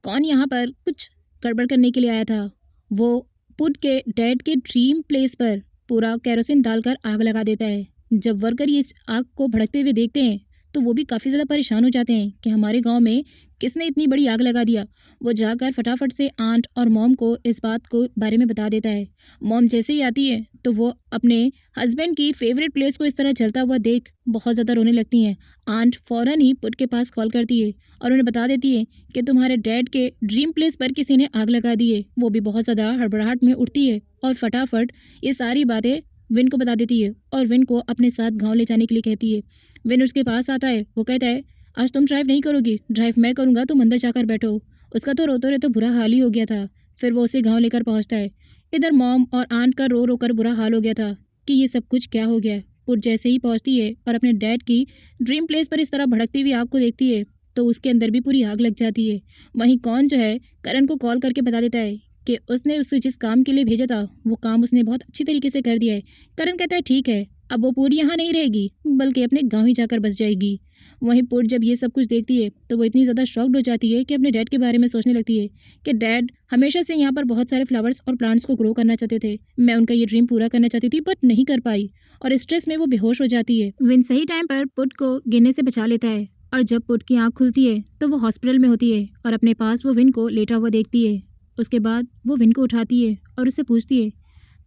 कौन यहाँ पर कुछ गड़बड़ करने के लिए आया था। वो पुट के डैड के ड्रीम प्लेस पर पूरा कैरोसिन डालकर आग लगा देता है। जब वर्कर ये इस आग को भड़कते हुए देखते हैं तो वो भी काफ़ी ज़्यादा परेशान हो जाते हैं कि हमारे गांव में किसने इतनी बड़ी आग लगा दिया। वो जाकर फटाफट से आंट और मॉम को इस बात को बारे में बता देता है। मॉम जैसे ही आती है तो वो अपने हस्बैंड की फेवरेट प्लेस को इस तरह जलता हुआ देख बहुत ज़्यादा रोने लगती हैं। आंट फ़ौरन ही पुट के पास कॉल करती है और उन्हें बता देती है कि तुम्हारे डैड के ड्रीम प्लेस पर किसी ने आग लगा दी है। वो भी बहुत ज़्यादा हड़बड़ाहट में उठती है और फटाफट ये सारी बातें विन को बता देती है और विन को अपने साथ गांव ले जाने के लिए कहती है। विन उसके पास आता है। वो कहता है आज तुम ड्राइव नहीं करोगी, ड्राइव मैं करूँगा, तुम अंदर जाकर बैठो। उसका तो रोते रोते बुरा हाल ही हो गया था। फिर वो उसे गाँव लेकर पहुँचता है। इधर मॉम और आंट का रो रो कर बुरा हाल हो गया था कि ये सब कुछ क्या हो गया। पुट जैसे ही पहुँचती है और अपने डैड की ड्रीम प्लेस पर इस तरह भड़कती हुई आग को देखती है तो उसके अंदर भी पूरी आग लग जाती है। वहीं कौन जो है करण को कॉल करके बता देता है कि उसने उसे जिस काम के लिए भेजा था वो काम उसने बहुत अच्छी तरीके से कर दिया है। करण कहता है ठीक है, अब वो पूरी यहाँ नहीं रहेगी बल्कि अपने गांव ही जाकर बस जाएगी। वहीं पुट जब ये सब कुछ देखती है तो वो इतनी ज़्यादा शॉक्ड हो जाती है कि अपने डैड के बारे में सोचने लगती है कि डैड हमेशा से यहाँ पर बहुत सारे फ्लावर्स और प्लांट्स को ग्रो करना चाहते थे। मैं उनका ये ड्रीम पूरा करना चाहती थी बट नहीं कर पाई और स्ट्रेस में वो बेहोश हो जाती है। विन सही टाइम पर पुट को गिरने से बचा लेता है और जब पुट की आँख खुलती है तो वो हॉस्पिटल में होती है और अपने पास वो विन को लेटा हुआ देखती है। उसके बाद वो विन को उठाती है और उससे पूछती है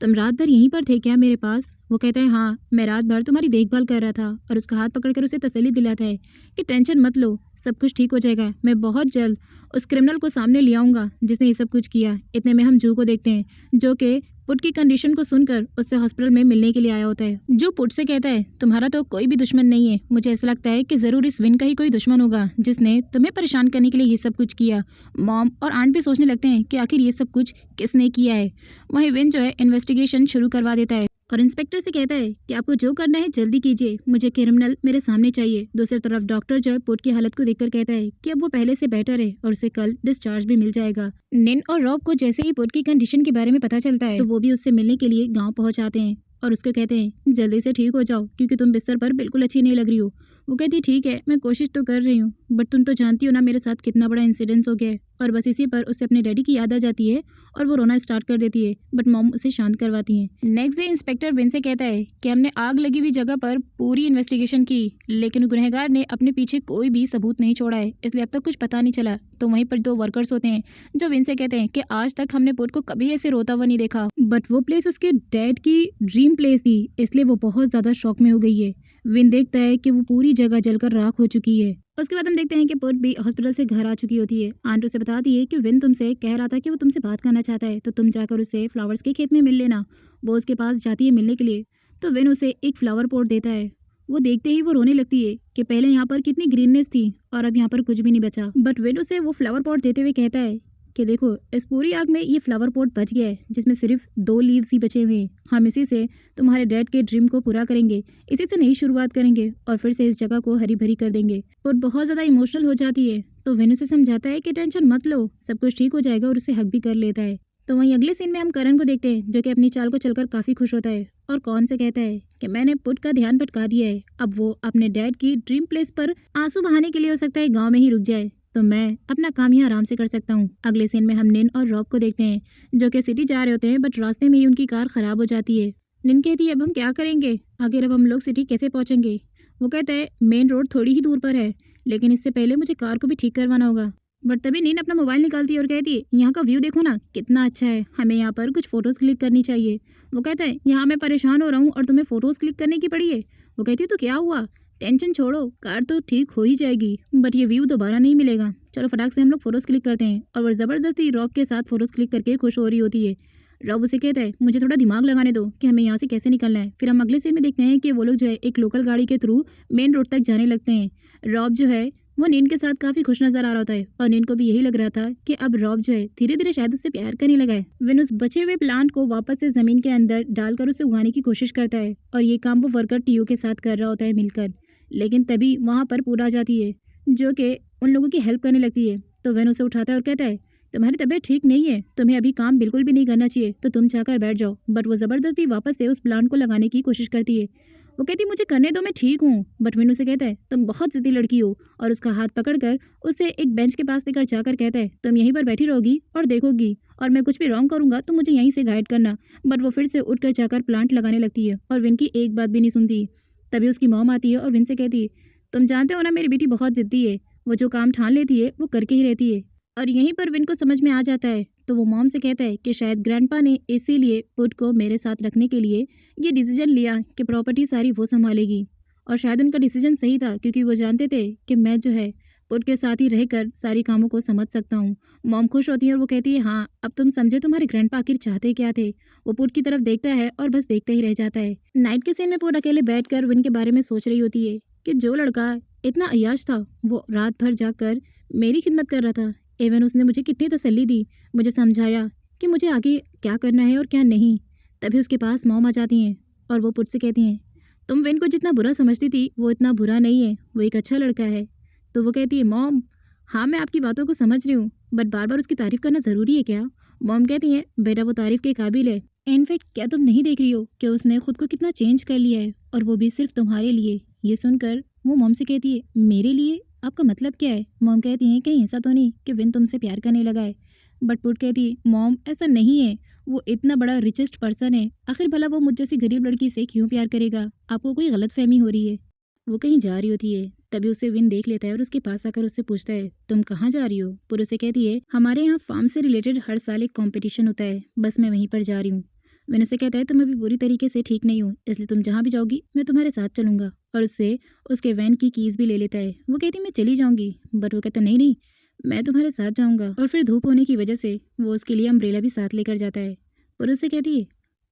तुम रात भर यहीं पर थे क्या मेरे पास। वो कहता है हाँ, मैं रात भर तुम्हारी देखभाल कर रहा था, और उसका हाथ पकड़कर उसे तसल्ली दिलाता है कि टेंशन मत लो, सब कुछ ठीक हो जाएगा। मैं बहुत जल्द उस क्रिमिनल को सामने ले आऊँगा जिसने ये सब कुछ किया। इतने में हम जू को देखते हैं जो कि पुट की कंडीशन को सुनकर उससे हॉस्पिटल में मिलने के लिए आया होता है। जो पुट से कहता है तुम्हारा तो कोई भी दुश्मन नहीं है, मुझे ऐसा लगता है कि ज़रूर इस विन का ही कोई दुश्मन होगा जिसने तुम्हें परेशान करने के लिए ये सब कुछ किया। मॉम और आंट भी सोचने लगते हैं कि आखिर ये सब कुछ किसने किया है। वहीं विन जो है इन्वेस्टिगेशन शुरू करवा देता है और इंस्पेक्टर से कहता है कि आपको जो करना है जल्दी कीजिए, मुझे क्रिमिनल मेरे सामने चाहिए। दूसरी तरफ डॉक्टर जो है पुट की हालत को देखकर कहता है कि अब वो पहले से बेटर है और उसे कल डिस्चार्ज भी मिल जाएगा। निन और रॉब को जैसे ही पुट की कंडीशन के बारे में पता चलता है तो वो भी उससे मिलने के लिए गाँव पहुँच आते हैं और उसको कहते हैं जल्दी से ठीक हो जाओ क्योंकि तुम बिस्तर पर बिल्कुल अच्छी नहीं लग रही हो। वो कहती है ठीक है, मैं कोशिश तो कर रही हूँ, बट तुम तो जानती हो ना मेरे साथ कितना बड़ा इंसिडेंस हो गया है। और बस इसी पर उसे अपने डैडी की याद आ जाती है और वो रोना स्टार्ट कर देती है, बट मॉम उसे शांत करवाती हैं। नेक्स्ट डे इंस्पेक्टर विन से कहता है कि हमने आग लगी हुई जगह पर पूरी इन्वेस्टिगेशन की लेकिन गुनहगार ने अपने पीछे कोई भी सबूत नहीं छोड़ा है, इसलिए अब तक कुछ पता नहीं चला। तो वहीं पर दो वर्कर्स होते हैं जो विन से कहते हैं कि आज तक हमने पुट को कभी ऐसे रोता हुआ नहीं देखा, बट वो प्लेस उसके डैड की ड्रीम प्लेस थी, इसलिए वो बहुत ज़्यादा शॉक में हो गई है। विन देखता है कि वो पूरी जगह जलकर राख हो चुकी है। उसके बाद हम देखते हैं कि पुट भी हॉस्पिटल से घर आ चुकी होती है। आंट उसे बताती है कि विन तुमसे कह रहा था कि वो तुमसे बात करना चाहता है, तो तुम जाकर उसे फ्लावर्स के खेत में मिल लेना। वो उसके पास जाती है मिलने के लिए तो विन उसे एक फ्लावर पॉट देता है। वो देखते ही वो रोने लगती है कि पहले यहाँ पर कितनी ग्रीननेस थी और अब यहाँ पर कुछ भी नहीं बचा। बट विन उसे वो फ्लावर पॉट देते हुए कहता है कि देखो इस पूरी आग में ये फ्लावर पॉट बच गया है जिसमें सिर्फ 2 लीव्स ही बचे हुए हैं। हम इसी से तुम्हारे डैड के ड्रीम को पूरा करेंगे, इसी से नई शुरुआत करेंगे और फिर से इस जगह को हरी भरी कर देंगे। और बहुत ज़्यादा इमोशनल हो जाती है तो विन उसे समझाता है कि टेंशन मत लो, सब कुछ ठीक हो जाएगा और उसे हक भी कर लेता है। तो वहीं अगले सीन में हम करण को देखते हैं जो कि अपनी चाल को चलकर काफ़ी खुश होता है और कौन से कहता है कि मैंने पुट का ध्यान भटका दिया है, अब वो अपने डैड की ड्रीम प्लेस पर आंसू बहाने के लिए हो सकता है गाँव में ही रुक जाए, तो मैं अपना काम यहाँ आराम से कर सकता हूँ। अगले सीन में हम निन और रॉब को देखते हैं जो कि सिटी जा रहे होते हैं, बट रास्ते में ही उनकी कार खराब हो जाती है। निन कहती है अब हम क्या करेंगे, आखिर अब हम लोग सिटी कैसे पहुँचेंगे। वो कहता है मेन रोड थोड़ी ही दूर पर है लेकिन इससे पहले मुझे कार को भी ठीक करवाना होगा। बट तभी निन अपना मोबाइल निकालती है और कहती है यहाँ का व्यू देखो ना कितना अच्छा है, हमें यहाँ पर कुछ फ़ोटोज़ क्लिक करनी चाहिए। वो कहता है यहाँ मैं परेशान हो रहा हूँ और तुम्हें फ़ोटोज़ क्लिक करने की पड़ी है। वो कहती है तो क्या हुआ, टेंशन छोड़ो, कार तो ठीक हो ही जाएगी, बट ये व्यू दोबारा नहीं मिलेगा। चलो फटाक से हम लोग फोटोज क्लिक करते हैं। और वो ज़बरदस्ती रॉब के साथ फोटोज क्लिक करके खुश हो रही होती है। रॉब उसे कहता है मुझे थोड़ा दिमाग लगाने दो कि हमें यहाँ से कैसे निकलना है। फिर हम अगले सीन में देखते हैं कि वो लोग जो है एक लोकल गाड़ी के थ्रू मेन रोड तक जाने लगते हैं। रॉब जो है वो नीन के साथ काफी खुश नजर आ रहा होता है और नीन को भी यही लग रहा था कि अब रॉब जो है धीरे धीरे शायद उससे प्यार करने लगा है। विन उस बचे हुए प्लांट को वापस से जमीन के अंदर डालकर उसे उगाने की कोशिश करता है और ये काम वो वर्कर टीओ के साथ कर रहा होता है मिलकर। लेकिन तभी वहां पर पूरा आ जाती है जो कि उन लोगों की हेल्प करने लगती है। तो वेन उसे उठाता है और कहता है तुम्हारी तबीयत ठीक नहीं है, तुम्हें अभी काम बिल्कुल भी नहीं करना चाहिए, तो तुम जाकर बैठ जाओ। बट वो जबरदस्ती वापस से उस प्लांट को लगाने की कोशिश करती है। वो कहती मुझे करने दो, मैं ठीक हूँ। बट विन उसे कहता है तुम बहुत जिद्दी लड़की हो और उसका हाथ पकड़कर उसे एक बेंच के पास लेकर जाकर कहता है तुम यहीं पर बैठी रहोगी और देखोगी, और मैं कुछ भी रॉन्ग करूंगा तो मुझे यहीं से गाइड करना। बट वो फिर से उठकर जाकर प्लांट लगाने लगती है और विन की एक बात भी नहीं सुनती। तभी उसकी मॉम आती है और विन से कहती है तुम जानते हो ना मेरी बेटी बहुत जिद्दी है, वो जो काम ठान लेती है वो करके ही रहती है। और यहीं पर विन को समझ में आ जाता है। तो वो मॉम से कहता है कि शायद ग्रैंडपा ने इसीलिए पुट को मेरे साथ रखने के लिए ये डिसीजन लिया कि प्रॉपर्टी सारी वो संभालेगी। और शायद उनका डिसीजन सही था क्योंकि वो जानते थे कि मैं जो है पुट के साथ ही रहकर सारी कामों को समझ सकता हूँ। मॉम खुश होती है और वो कहती है हाँ अब तुम समझे तुम्हारे ग्रैंडपा आखिर चाहते क्या थे। वो पुट की तरफ देखता है और बस देखता ही रह जाता है। नाइट के सीन में पुट अकेले बैठकर विन के बारे में सोच रही होती है कि जो लड़का इतना अय्याश था वो रात भर जाकर मेरी खिदमत कर रहा था। एवन उसने मुझे कितनी तसल्ली दी, मुझे समझाया कि मुझे आगे क्या करना है और क्या नहीं। तभी उसके पास मॉम आ जाती हैं और वो पुट से कहती हैं तुम विन को जितना बुरा समझती थी वो इतना बुरा नहीं है, वो एक अच्छा लड़का है। तो वो कहती है मॉम हाँ मैं आपकी बातों को समझ रही हूँ, बट बार बार उसकी तारीफ करना ज़रूरी है क्या। मॉम कहती है बेटा वो तारीफ के काबिल है। इनफैक्ट क्या तुम नहीं देख रही हो कि उसने खुद को कितना चेंज कर लिया है, और वो भी सिर्फ तुम्हारे लिए। ये सुनकर वो मॉम से कहती है मेरे लिए, आपका मतलब क्या है। मॉम कहती है कहीं ऐसा तो नहीं कि विन तुमसे प्यार करने लगा है। बट पुट कहती है मॉम ऐसा नहीं है, वो इतना बड़ा रिचेस्ट पर्सन है, आखिर भला वो मुझ जैसी गरीब लड़की से क्यों प्यार करेगा, आपको कोई गलत फहमी हो रही है। वो कहीं जा रही होती है। तभी उसे विन देख लेता है और उसके पास आकर उससे पूछता है तुम कहाँ जा रही हो। पुर उसे कहती है हमारे यहाँ फार्म से रिलेटेड हर साल एक कंपटीशन होता है, बस मैं वहीं पर जा रही हूँ। विन उसे कहता है तुम अभी पूरी तरीके से ठीक नहीं हो, इसलिए तुम जहाँ भी जाओगी मैं तुम्हारे साथ चलूंगा। और उससे उसके वैन की कीज भी ले लेता है। वो कहती मैं चली जाऊंगी, बट वो कहता नहीं नहीं मैं तुम्हारे साथ जाऊंगा। और फिर धूप होने की वजह से वो उसके लिए अम्ब्रेला भी साथ लेकर जाता है। और उससे कहती है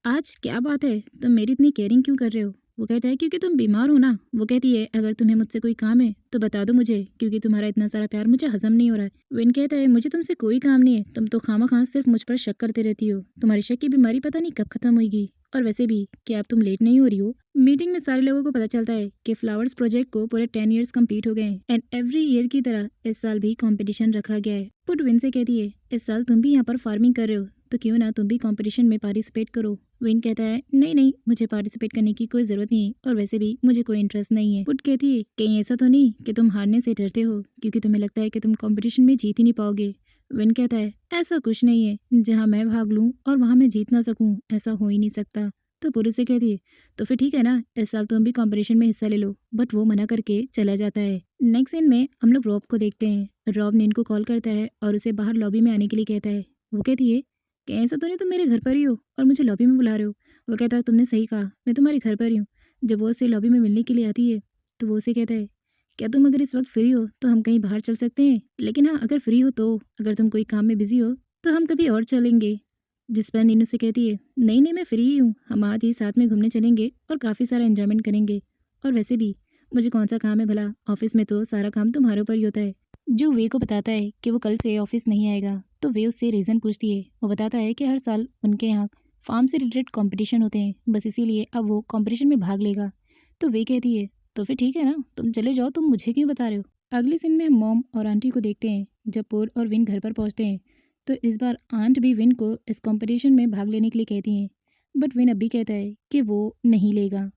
आज क्या बात है, तुम मेरी इतनी केयरिंग क्यों कर रहे हो। वो कहता है क्योंकि तुम बीमार हो ना। वो कहती है अगर तुम्हें मुझसे कोई काम है तो बता दो मुझे, क्योंकि तुम्हारा इतना सारा प्यार मुझे हजम नहीं हो रहा है। विन कहता है मुझे तुमसे कोई काम नहीं है, तुम तो खामा सिर्फ मुझ पर शक करते रहती हो, तुम्हारी शक की बीमारी पता नहीं कब खत्म होगी। और वैसे भी क्या अब तुम लेट नहीं हो रही हो। मीटिंग में सारे लोगों को पता चलता है कि फ्लावर्स प्रोजेक्ट को पूरे 10 ईयर्स कंप्लीट हो गए हैं एंड एवरी ईयर की तरह इस साल भी कंपटीशन रखा गया है। पुट विन से कहती है इस साल तुम भी यहाँ पर फार्मिंग कर रहे हो तो क्यों ना तुम भी कंपटीशन में पार्टिसिपेट करो। विन कहता है नहीं नहीं मुझे पार्टिसिपेट करने की कोई जरूरत नहीं है और वैसे भी मुझे कोई इंटरेस्ट नहीं है। पुट कहती है कहीं ऐसा तो नहीं कि तुम हारने से डरते हो क्योंकि तुम्हें लगता है कि तुम कंपटीशन में जीत ही नहीं पाओगे। विन कहता है ऐसा कुछ नहीं है, जहाँ मैं भाग लूँ और वहाँ मैं जीत ना सकूँ ऐसा हो ही नहीं सकता। तो पुलिस से कहती है तो फिर ठीक है ना, इस साल तुम भी कंपटीशन में हिस्सा ले लो। बट वो मना करके चला जाता है। नेक्स्ट सीन में हम लोग रॉब को देखते हैं। रॉब नीन को कॉल करता है और उसे बाहर लॉबी में आने के लिए कहता है। वो कहती है कि ऐसा तो नहीं तुम मेरे घर पर ही हो और मुझे लॉबी में बुला रहे हो। वो कहता है तुमने सही कहा, मैं तुम्हारे घर पर ही हूँ। जब वो उससे लॉबी में मिलने के लिए आती है तो वो उसे कहता है क्या तुम अगर इस वक्त फ्री हो तो हम कहीं बाहर चल सकते हैं, लेकिन हाँ अगर फ्री हो तो, अगर तुम कोई काम में बिजी हो तो हम कभी और चलेंगे। जिस पर नीनू से कहती है नहीं नहीं मैं फ्री ही हूँ, हम आज ही साथ में घूमने चलेंगे और काफ़ी सारा एंजॉयमेंट करेंगे। और वैसे भी मुझे कौन सा काम है भला, ऑफिस में तो सारा काम तुम्हारे ऊपर ही होता है। जो वे को बताता है कि वो कल से ऑफिस नहीं आएगा तो वे उससे रीज़न पूछती है। वो बताता है कि हर साल उनके यहाँ फार्म से रिलेटेड कंपटीशन होते हैं, बस इसीलिए अब वो कंपटीशन में भाग लेगा। तो वे कहती है तो फिर ठीक है ना, तुम चले जाओ, तुम मुझे क्यों बता रहे हो। अगले सीन में हम मॉम और आंटी को देखते हैं। जब पोल और विन घर पर पहुँचते हैं तो इस बार आंट भी विन को इस कंपटीशन में भाग लेने के लिए कहती हैं। बट विन अभी कहता है कि वो नहीं लेगा।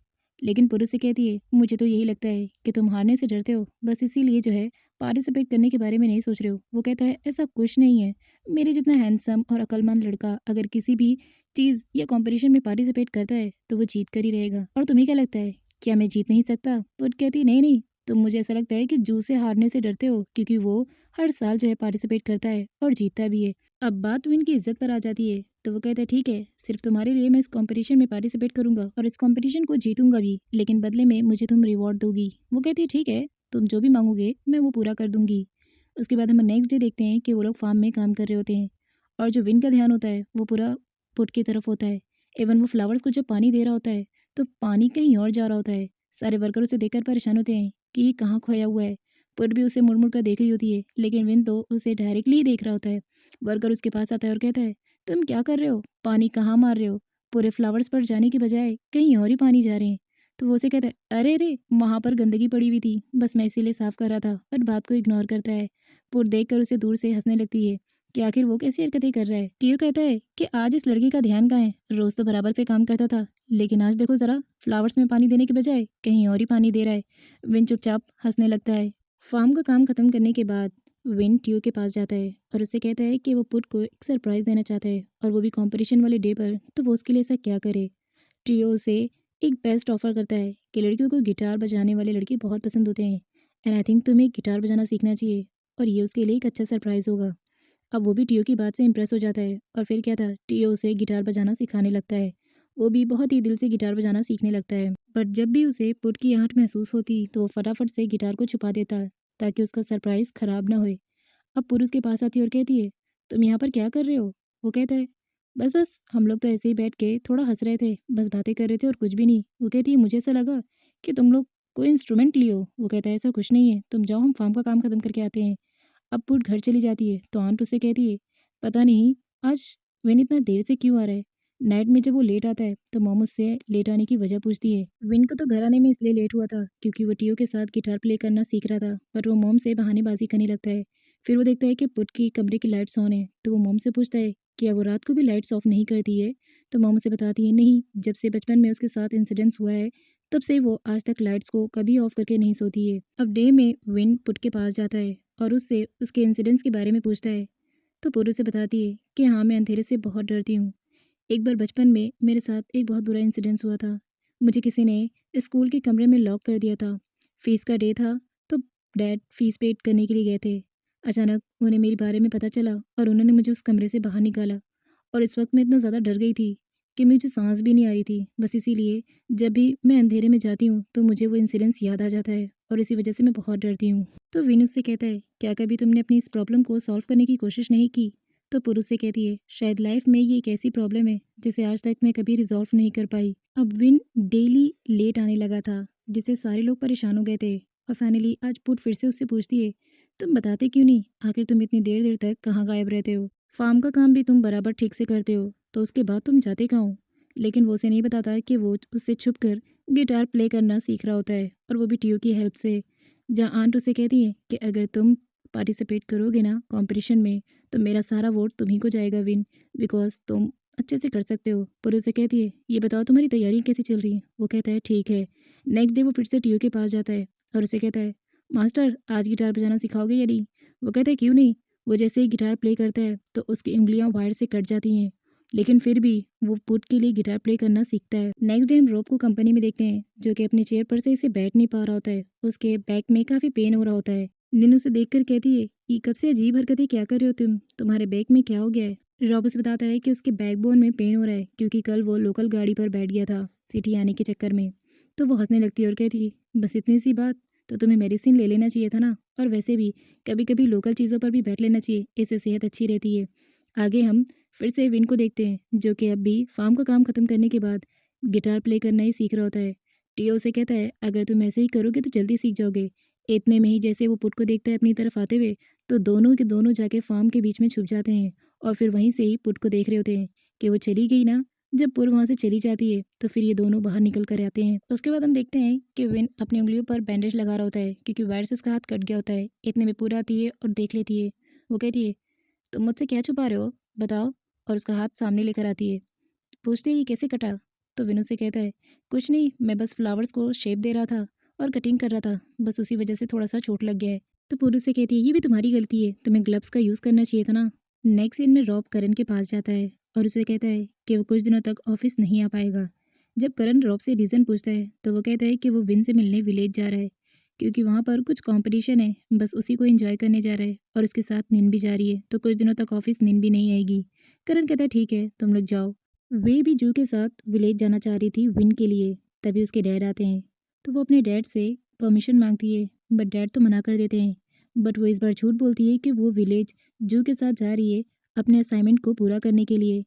लेकिन पुरुष से कहती है मुझे तो यही लगता है कि तुम हारने से डरते हो, बस इसीलिए जो है पार्टिसिपेट करने के बारे में नहीं सोच रहे हो। वो कहता है ऐसा कुछ नहीं है, मेरे जितना हैंडसम और अक्लमंद लड़का अगर किसी भी चीज़ या कंपटीशन में पार्टिसिपेट करता है तो वो जीत कर ही रहेगा। और तुम्हें क्या लगता है क्या मैं जीत नहीं सकता। वो कहती है नहीं नहीं तुम मुझे ऐसा लगता है कि जू से हारने से डरते हो, क्योंकि वो हर साल जो है पार्टिसिपेट करता है और जीतता भी है। अब बात विन की इज्जत पर आ जाती है, तो वो कहता है ठीक है, सिर्फ तुम्हारे लिए मैं इस कंपटीशन में पार्टिसिपेट करूंगा और इस कंपटीशन को जीतूंगा भी, लेकिन बदले में मुझे तुम रिवॉर्ड दोगी। वो कहती है ठीक है, तुम जो भी मांगोगे मैं वो पूरा कर दूंगी। उसके बाद हम नेक्स्ट डे देखते हैं कि वो लोग फार्म में काम कर रहे होते हैं और जो विन का ध्यान होता है वो पूरा पुट की तरफ होता है। इवन वो फ्लावर्स को जब पानी दे रहा होता है तो पानी कहीं और जा रहा होता है। सारे वर्कर उसे देखकर परेशान होते हैं कि ये कहाँ खोया हुआ है। पुट भी उसे मुड़ मुड़ कर देख रही होती है, लेकिन विन तो उसे डायरेक्टली ही देख रहा होता है। वर्कर उसके पास आता है और कहता है तुम क्या कर रहे हो, पानी कहाँ मार रहे हो, पूरे फ्लावर्स पर जाने की बजाय कहीं और ही पानी जा रहे हैं। तो वो उसे कहता है अरे अरे, वहाँ पर गंदगी पड़ी हुई थी, बस मैं इसीलिए साफ कर रहा था, और बात को इग्नोर करता है। पुट देख कर उसे दूर से हंसने लगती है कि आखिर वो कैसी हरकतें कर रहा है। टीओ कहता है कि आज इस लड़के का ध्यान कहाँ है, रोज तो बराबर से काम करता था, लेकिन आज देखो जरा, फ्लावर्स में पानी देने के बजाय कहीं और ही पानी दे रहा है। विन चुपचाप हंसने लगता है। फार्म का काम खत्म करने के बाद विन टीओ के पास जाता है और उससे कहता है कि वो पुट को एक सरप्राइज देना चाहता है, और वो भी कंपटीशन वाले डे पर, तो वो उसके लिए ऐसा क्या करे। टीओ उसे एक बेस्ट ऑफर करता है कि लड़कियों को गिटार बजाने वाले लड़के बहुत पसंद होते हैं, एंड आई थिंक तुम्हें गिटार बजाना सीखना चाहिए, और ये उसके लिए एक अच्छा सरप्राइज होगा। अब वो भी टीओ की बात से इम्प्रेस हो जाता है, और फिर क्या था, टीओ उसे गिटार बजाना सिखाने लगता है। वो भी बहुत ही दिल से गिटार बजाना सीखने लगता है, बट जब भी उसे पुट की आहट महसूस होती तो वो फटाफट से गिटार को छुपा देता ताकि उसका सरप्राइज खराब ना होए। अब पुरुष के पास आती है और कहती है तुम यहाँ पर क्या कर रहे हो। वो कहता है बस बस, हम लोग तो ऐसे ही बैठ के थोड़ा हंस रहे थे, बस बातें कर रहे थे और कुछ भी नहीं। वो कहती है मुझे ऐसा लगा कि तुम लोग कोई इंस्ट्रूमेंट लियो। वो कहता है ऐसा कुछ नहीं है, तुम जाओ, हम फार्म का काम खत्म करके आते हैं। अब पुट घर चली जाती है तो आंट उसे कहती है पता नहीं आज विन इतना देर से क्यों आ रहा है। नाइट में जब वो लेट आता है तो मॉम उससे लेट आने की वजह पूछती है। विन को तो घर आने में इसलिए लेट हुआ था क्योंकि वो टीओ के साथ गिटार प्ले करना सीख रहा था, बट वो मॉम से बहानेबाजी करने लगता है। फिर वो देखता है कि पुट की कमरे की लाइट्स ऑन है, तो वो मॉम से पूछता है क्या वो रात को भी लाइट्स ऑफ नहीं करती है। तो मॉम उसे बताती है नहीं, जब से बचपन में उसके साथ इंसिडेंट्स हुआ है तब से वो आज तक लाइट्स को कभी ऑफ करके नहीं सोती है। अब डे में विन पुट के पास जाता है और उससे उसके इंसिडेंट्स के बारे में पूछता है, तो पुरु से बताती है कि हाँ, मैं अंधेरे से बहुत डरती हूँ। एक बार बचपन में मेरे साथ एक बहुत बुरा इंसिडेंस हुआ था। मुझे किसी ने स्कूल के कमरे में लॉक कर दिया था। फीस का डे था, तो डैड फीस पेड करने के लिए गए थे। अचानक उन्हें मेरे बारे में पता चला और उन्होंने मुझे उस कमरे से बाहर निकाला, और इस वक्त मैं इतना ज़्यादा डर गई थी कि मुझे सांस भी नहीं आ रही थी। बस इसीलिए जब भी मैं अंधेरे में जाती हूँ तो मुझे वो इंसिडेंस याद आ जाता है, और इसी वजह से मैं बहुत डरती हूँ। तो विनुस से कहता है क्या कभी तुमने अपनी इस प्रॉब्लम को सॉल्व करने की कोशिश नहीं की। तो पुरुष से कहती है शायद लाइफ में ये एक ऐसी प्रॉब्लम है जिसे आज तक मैं कभी रिजॉल्व नहीं कर पाई। अब विन डेली लेट आने लगा था, जिससे सारे लोग परेशान हो गए थे, और फाइनली आज पुट फिर से उससे पूछती है तुम बताते क्यों नहीं, आखिर तुम इतनी देर देर तक कहाँ गायब रहते हो, फार्म का काम भी तुम बराबर ठीक से करते हो, तो उसके बाद तुम जाते कहाँ हो। लेकिन वो उसे नहीं बताता कि वो उससे छुप कर गिटार प्ले करना सीख रहा होता है, और वो भी टीओ की हेल्प से। जहाँ आंट उसे कहती है कि अगर तुम पार्टिसिपेट करोगे ना कंपटीशन में, तो मेरा सारा वोट तुम्ही को जाएगा विन, बिकॉज तुम अच्छे से कर सकते हो। पर उसे कहती है ये बताओ तुम्हारी तैयारी कैसी चल रही है। वो कहता है ठीक है। नेक्स्ट डे वो फिर से टीओ के पास जाता है और उसे कहता है मास्टर आज गिटार बजाना सिखाओगे या नहीं। वो कहता है क्यों नहीं। वो जैसे ही गिटार प्ले करता है तो उसकी उंगलियां वायर से कट जाती हैं, लेकिन फिर भी वो पुट के लिए गिटार प्ले करना सीखता है। नेक्स्ट डे हम रोब को कंपनी में देखते हैं, जो कि अपनी चेयर पर से इसे बैठ नहीं पा रहा होता है। उसके बैक में काफ़ी पेन हो रहा होता है। निन उसे देखकर कहती है ये कब से अजीब हरकतें क्या कर रहे हो तुम, तुम्हारे बैक में क्या हो गया है। रॉब उसे बताता है कि उसके बैकबोन में पेन हो रहा है क्योंकि कल वो लोकल गाड़ी पर बैठ गया था सिटी आने के चक्कर में। तो वो हंसने लगती है और कहती है बस इतनी सी बात, तो तुम्हें मेडिसिन ले लेना चाहिए था ना, और वैसे भी कभी कभी लोकल चीज़ों पर भी बैठ लेना चाहिए, इससे सेहत अच्छी रहती है। आगे हम फिर से विन को देखते हैं, जो कि अब भी फार्म का काम खत्म करने के बाद गिटार प्ले करना ही सीख रहा होता है। टीओ से कहता है अगर तुम ऐसे ही करोगे तो जल्दी सीख जाओगे। इतने में ही जैसे वो पुट को देखता है अपनी तरफ आते हुए, तो दोनों के दोनों जाके फार्म के बीच में छुप जाते हैं, और फिर वहीं से ही पुट को देख रहे होते हैं कि वो चली गई ना। जब पुर वहाँ से चली जाती है तो फिर ये दोनों बाहर निकल कर आते हैं। उसके बाद हम देखते हैं कि विन अपनी उंगलियों पर बैंडेज लगा रहा होता है क्योंकि वायर से उसका हाथ कट गया होता है। इतने में पूरा आती है और देख लेती है। वो कहती है तुम मुझसे क्या छुपा रहे हो, बताओ। और उसका हाथ सामने लेकर आती है। पूछते ही ये कैसे कटा। तो विनू से कहता है कुछ नहीं, मैं बस फ्लावर्स को शेप दे रहा था और कटिंग कर रहा था, बस उसी वजह से थोड़ा सा चोट लग गया है। तो पूरू से कहती है ये भी तुम्हारी गलती है, तुम्हें ग्लव्स का यूज़ करना चाहिए था ना। नेक्स्ट सीन में रॉब करण के पास जाता है और उसे कहता है कि वो कुछ दिनों तक ऑफिस नहीं आ पाएगा। जब करण रॉब से रीज़न पूछता है तो वो कहता है कि वो विन से मिलने विलेज जा रहा है क्योंकि वहाँ पर कुछ कंपटीशन है, बस उसी को एंजॉय करने जा रहा है और उसके साथ नींद भी जा रही है, तो कुछ दिनों तक ऑफिस नींद भी नहीं आएगी। करण कहता है ठीक है तुम लोग जाओ। वे भी जू के साथ विलेज जाना चाह रही थी विन के लिए। तभी उसके डैड आते हैं, तो वो अपने डैड से परमिशन मांगती है, बट डैड तो मना कर देते हैं। बट वो इस बार झूठ बोलती है कि वो विलेज जू के साथ जा रही है अपने असाइनमेंट को पूरा करने के लिए।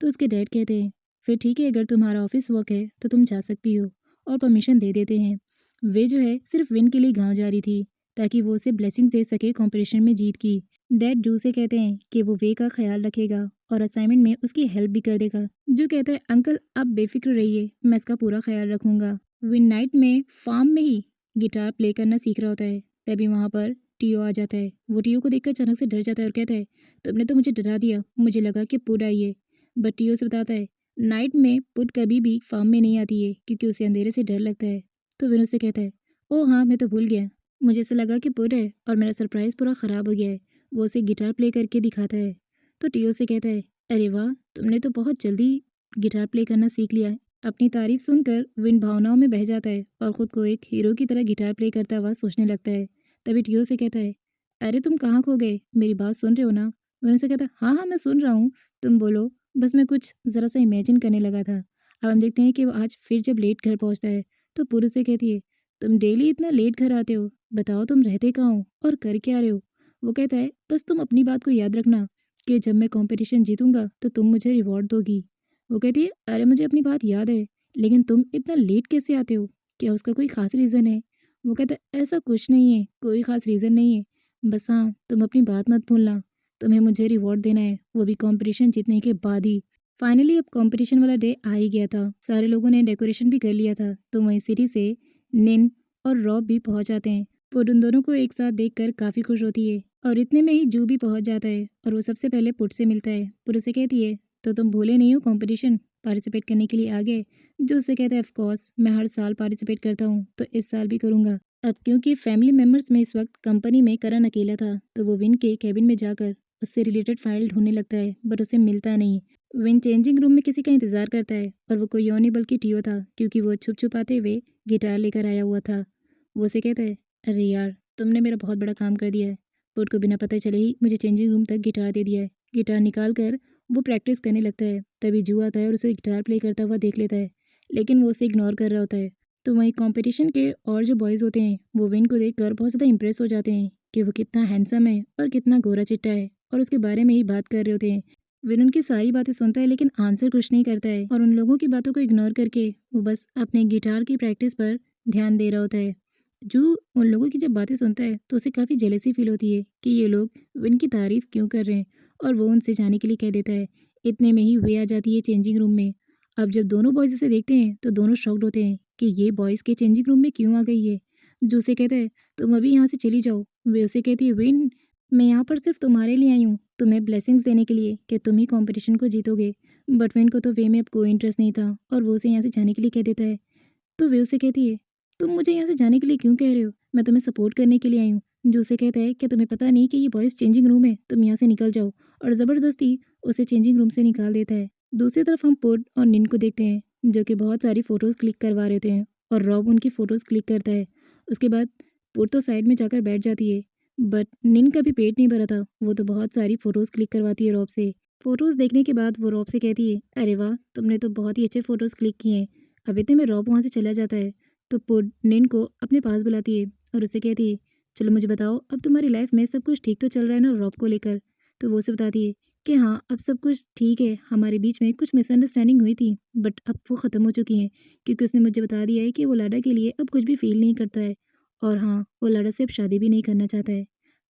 तो उसके डैड कहते हैं फिर ठीक है, अगर तुम्हारा ऑफिस वर्क है तो तुम जा सकती हो, और परमिशन दे देते हैं। वे जो है सिर्फ विन के लिए गांव जा रही थी ताकि वो उसे ब्लेसिंग दे सके कंपटीशन में जीत की। डैड जू से कहते हैं कि वो वे का ख्याल रखेगा और असाइनमेंट में उसकी हेल्प भी कर देगा। जो कहता है अंकल आप बेफिक्र रहिए, मैं इसका पूरा ख्याल रखूंगा। विन नाइट में फार्म में ही गिटार प्ले करना सीख रहा होता है। तभी वहाँ पर टियो आ जाता है। वो टियो को देखकर अचानक से डर जाता है और कहता है तुमने तो मुझे डरा दिया, मुझे लगा कि पुड आई है। बट टियो से बताता है नाइट में पुट कभी भी फार्म में नहीं आती है क्योंकि उसे अंधेरे से डर लगता है। तो विनोद से कहता है ओह हाँ मैं तो भूल गया, मुझे ऐसा लगा कि पुट है और मेरा सरप्राइज पूरा ख़राब हो गया है। वो उसे गिटार प्ले करके दिखाता है। तो टियो से कहता है अरे वाह, तुमने तो बहुत जल्दी गिटार प्ले करना सीख लिया है। अपनी तारीफ सुनकर विन भावनाओं में बह जाता है और ख़ुद को एक हीरो की तरह गिटार प्ले करता हुआ सोचने लगता है। तभी टियो से कहता है अरे तुम कहाँ खो गए, मेरी बात सुन रहे हो ना। विनोद से कहता है हाँ हाँ मैं सुन रहा हूँ, तुम बोलो। बस मैं कुछ ज़रा सा इमेजिन करने लगा था। अब हम देखते हैं कि वो आज फिर जब लेट घर पहुंचता है तो पुरु से कहती है तुम डेली इतना लेट घर आते हो, बताओ तुम रहते कहाँ हो और कर क्या रहे हो। वो कहता है बस तुम अपनी बात को याद रखना कि जब मैं कंपटीशन जीतूंगा तो तुम मुझे रिवॉर्ड दोगी। वो कहती है अरे मुझे अपनी बात याद है, लेकिन तुम इतना लेट कैसे आते हो, क्या उसका कोई ख़ास रीज़न है। वो कहता है ऐसा कुछ नहीं है, कोई ख़ास रीज़न नहीं है, बस हाँ तुम अपनी बात मत भूलना, तुम्हें मुझे रिवॉर्ड देना है, वो भी कंपटीशन जीतने के बाद ही। फाइनली अब कंपटीशन वाला डे आ ही गया था। सारे लोगों ने डेकोरेशन भी कर लिया था, तो वहीं सिटी से निन और रॉब भी पहुंच जाते हैं। पुट उन दोनों को एक साथ देखकर काफ़ी खुश होती है और इतने में ही जू भी पहुंच जाता है और वो सबसे पहले पुट से मिलता है। पुट उसे कहती है तो तुम भूले नहीं हो कंपटीशन पार्टिसिपेट करने के लिए आ गए। जो उसे कहता है ऑफ कोर्स मैं हर साल पार्टिसिपेट करता हूँ तो इस साल भी करूँगा। अब क्योंकि फैमिली मेम्बर्स में इस वक्त कंपनी में करण अकेला था, तो वो विन के कैबिन में जाकर उससे रिलेटेड फाइल ढूंढने लगता है, बट उसे मिलता नहीं। विन चेंजिंग रूम में किसी का इंतजार करता है और वो कोई और नहीं बल्कि टियो था, क्योंकि वो छुप छुपाते हुए गिटार लेकर आया हुआ था। वो उसे कहता है अरे यार तुमने मेरा बहुत बड़ा काम कर दिया है। पुट को बिना पता चले ही मुझे चेंजिंग रूम तक गिटार दे दिया है। गिटार निकाल कर वो प्रैक्टिस करने लगता है। तभी जू आता है और उसे गिटार प्ले करता हुआ देख लेता है, लेकिन वो उसे इग्नोर कर रहा होता है। तो वहीं कंपटीशन के और जो बॉयज़ होते हैं वो विन को देखकर बहुत ज़्यादा इंप्रेस हो जाते हैं कि वो कितना हैंडसम है और कितना गोरा चिट्टा है, और उसके बारे में ही बात कर रहे होते हैं। विन उनकी सारी बातें सुनता है लेकिन आंसर कुछ नहीं करता है, और उन लोगों की बातों को इग्नोर करके वो बस अपने गिटार की प्रैक्टिस पर ध्यान दे रहा होता है। जो उन लोगों की जब बातें सुनता है तो उसे काफ़ी जेलसी फील होती है कि ये लोग विन की तारीफ क्यों कर रहे हैं, और वो उनसे जाने के लिए कह देता है। इतने में ही वे आ जाती है चेंजिंग रूम में। अब जब दोनों बॉयज़ उसे देखते हैं तो दोनों शॉक्ड होते हैं कि ये बॉयज़ के चेंजिंग रूम में क्यों आ गई है। जो उसे कहता है तुम अभी यहाँ से चली जाओ। वे उसे कहती है विन मैं यहाँ पर सिर्फ तुम्हारे लिए आई हूँ, तुम्हें ब्लेसिंग्स देने के लिए कि तुम ही कंपटीशन को जीतोगे। बट विन को तो वे में अब कोई इंटरेस्ट नहीं था और वो उसे यहाँ से जाने के लिए कह देता है। तो वे उसे कहती है तुम मुझे यहाँ से जाने के लिए क्यों कह रहे हो, मैं तुम्हें सपोर्ट करने के लिए आई हूँ। जो उसे कहता है क्या तुम्हें पता नहीं कि ये बॉयज़ चेंजिंग रूम है, तुम यहाँ से निकल जाओ, और ज़बरदस्ती उसे चेंजिंग रूम से निकाल देता है। दूसरी तरफ हम पुड और निन को देखते हैं जो कि बहुत सारी फ़ोटोज़ क्लिक करवा रहे थे, और रॉब उनकी फ़ोटोज़ क्लिक करता है। उसके बाद पुड तो साइड में जाकर बैठ जाती है, बट निन का भी पेट नहीं भरा था, वो तो बहुत सारी फ़ोटोज़ क्लिक करवाती है रॉब से। फ़ोटोज़ देखने के बाद वो रॉब से कहती है अरे वाह तुमने तो बहुत ही अच्छे फ़ोटोज़ क्लिक किए हैं। अब इतने में रॉब वहाँ से चला जाता है। तो पुड निन को अपने पास बुलाती है और उससे कहती है चलो मुझे बताओ अब तुम्हारी लाइफ में सब कुछ ठीक तो चल रहा है ना रॉब को लेकर। तो वो उसे बताती है कि हाँ अब सब कुछ ठीक है, हमारे बीच में कुछ मिसअंडरस्टैंडिंग हुई थी बट अब वो ख़त्म हो चुकी हैं, क्योंकि उसने मुझे बता दिया है कि वो लाडा के लिए अब कुछ भी फील नहीं करता है, और हाँ वो लाडा से अब शादी भी नहीं करना चाहता है।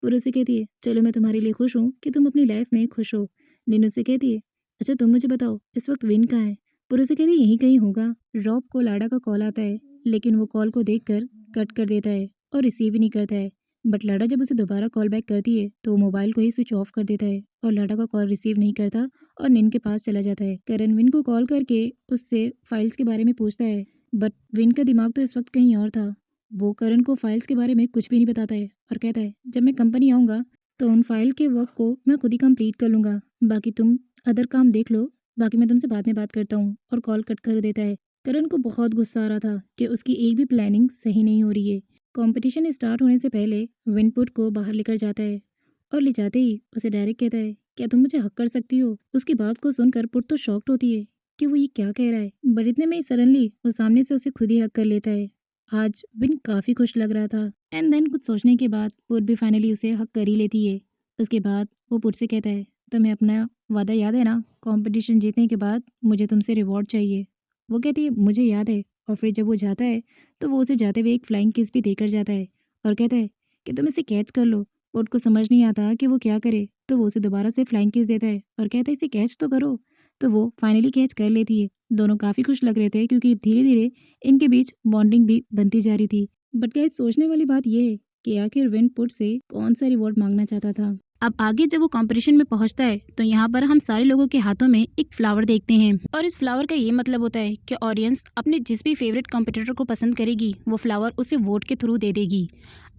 पुर उसे कहती है चलो मैं तुम्हारे लिए खुश हूँ कि तुम अपनी लाइफ में खुश हो। निन उसे कहती है अच्छा तुम मुझे बताओ इस वक्त विन कहाँ है। पुर उसे कहती है यहीं कहीं होगा। रॉब को लाडा का कॉल आता है, लेकिन वो कॉल को देखकर कट कर देता है और रिसीव भी नहीं करता है। बट लाडा जब उसे दोबारा कॉल बैक करती है तो वो मोबाइल को ही स्विच ऑफ कर देता है और लाडा का कॉल रिसीव नहीं करता और निन के पास चला जाता है। करण विन को कॉल करके उससे फाइल्स के बारे में पूछता है, बट विन का दिमाग तो इस वक्त कहीं और था। वो करण को फाइल्स के बारे में कुछ भी नहीं बताता है और कहता है जब मैं कंपनी आऊँगा तो उन फाइल के वर्क को मैं खुद ही कंप्लीट कर लूँगा, बाकी तुम अदर काम देख लो, बाकी मैं तुमसे बाद में बात करता हूँ, और कॉल कट कर देता है। करण को बहुत गुस्सा आ रहा था कि उसकी एक भी प्लानिंग सही नहीं हो रही है। कंपटीशन स्टार्ट होने से पहले विनपुट को बाहर लेकर जाता है और ले जाते ही उसे डायरेक्ट कहता है, क्या तुम मुझे हक कर सकती हो? उसकी बात को सुनकर पुट तो शॉक्ड होती है कि वो ये क्या कह रहा है, बट इतने में सडनली वो सामने से उसे खुद ही हक कर लेता है। आज विन काफी खुश लग रहा था एंड देन कुछ सोचने के बाद पुट भी फाइनली उसे हक कर ही लेती है। उसके बाद वो पुट से कहता है, तुम्हें अपना वादा याद है ना, कंपटीशन जीतने के बाद मुझे तुमसे रिवॉर्ड चाहिए। वो कहती है, मुझे याद है। और फिर जब वो जाता है तो वो उसे जाते हुए एक फ्लाइंग किस भी देकर जाता है और कहता है कि तुम इसे कैच कर लो। पोट को समझ नहीं आता कि वो क्या करे, तो वो उसे दोबारा से फ्लाइंग किस देता है और कहता है इसे कैच तो करो। तो वो फाइनली कैच कर लेती है। दोनों काफ़ी खुश लग रहे थे क्योंकि धीरे धीरे इनके बीच बॉन्डिंग भी बनती जा रही थी। बट गाइस, सोचने वाली बात यह है कि आखिर विन पुट से कौन सा रिवॉर्ड मांगना चाहता था। अब आगे जब वो कंपटीशन में पहुंचता है तो यहाँ पर हम सारे लोगों के हाथों में एक फ्लावर देखते हैं और इस फ्लावर का ये मतलब होता है कि ऑडियंस अपने जिस भी फेवरेट कॉम्पिटिटर को पसंद करेगी वो फ्लावर उसे वोट के थ्रू दे देगी।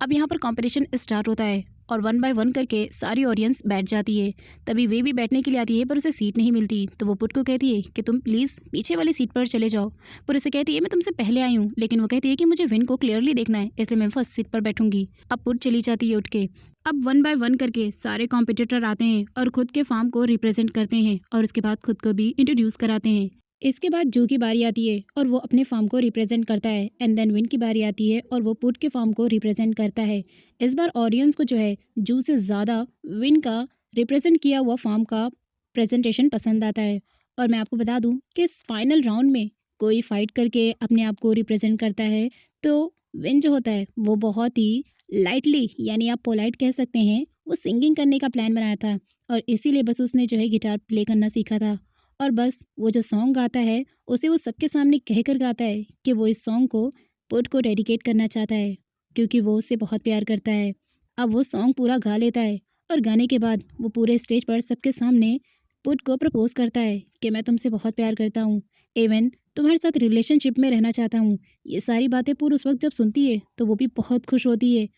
अब यहाँ पर कंपटीशन स्टार्ट होता है और वन बाय वन करके सारी ऑडियंस बैठ जाती है। तभी वे भी बैठने के लिए आती है पर उसे सीट नहीं मिलती, तो वो पुट को कहती है कि तुम प्लीज़ पीछे वाली सीट पर चले जाओ। पर उसे कहती है मैं तुमसे पहले आई हूँ, लेकिन वो कहती है कि मुझे विन को क्लियरली देखना है, इसलिए मैं फर्स्ट सीट पर बैठूंगी। अब पुट चली जाती है उठ के। अब वन बाय वन करके सारे कॉम्पिटिटर आते हैं और खुद के फार्म को रिप्रेजेंट करते हैं और उसके बाद खुद को भी इंट्रोड्यूस कराते हैं। इसके बाद जू की बारी आती है और वो अपने फार्म को रिप्रेजेंट करता है एंड देन विन की बारी आती है और वो पुट के फार्म को रिप्रेजेंट करता है। इस बार ऑडियंस को जो है जू से ज़्यादा विन का रिप्रेजेंट किया हुआ फार्म का प्रेजेंटेशन पसंद आता है। और मैं आपको बता दूं कि इस फाइनल राउंड में कोई फाइट करके अपने आप को रिप्रेजेंट करता है तो विन जो होता है वो बहुत ही लाइटली, यानी आप पोलाइट कह सकते हैं, वो सिंगिंग करने का प्लान बनाया था और इसीलिए बस उसने जो है गिटार प्ले करना सीखा था। और बस वो जो सॉन्ग गाता है उसे वो सबके सामने कह कर गाता है कि वो इस सॉन्ग को पुट को डेडिकेट करना चाहता है क्योंकि वो उससे बहुत प्यार करता है। अब वो सॉन्ग पूरा गा लेता है और गाने के बाद वो पूरे स्टेज पर सबके सामने पुट को प्रपोज करता है कि मैं तुमसे बहुत प्यार करता हूँ, इवन तुम्हारे साथ रिलेशनशिप में रहना चाहता हूँ। ये सारी बातें पुट उस वक्त जब सुनती है तो वो भी बहुत खुश होती है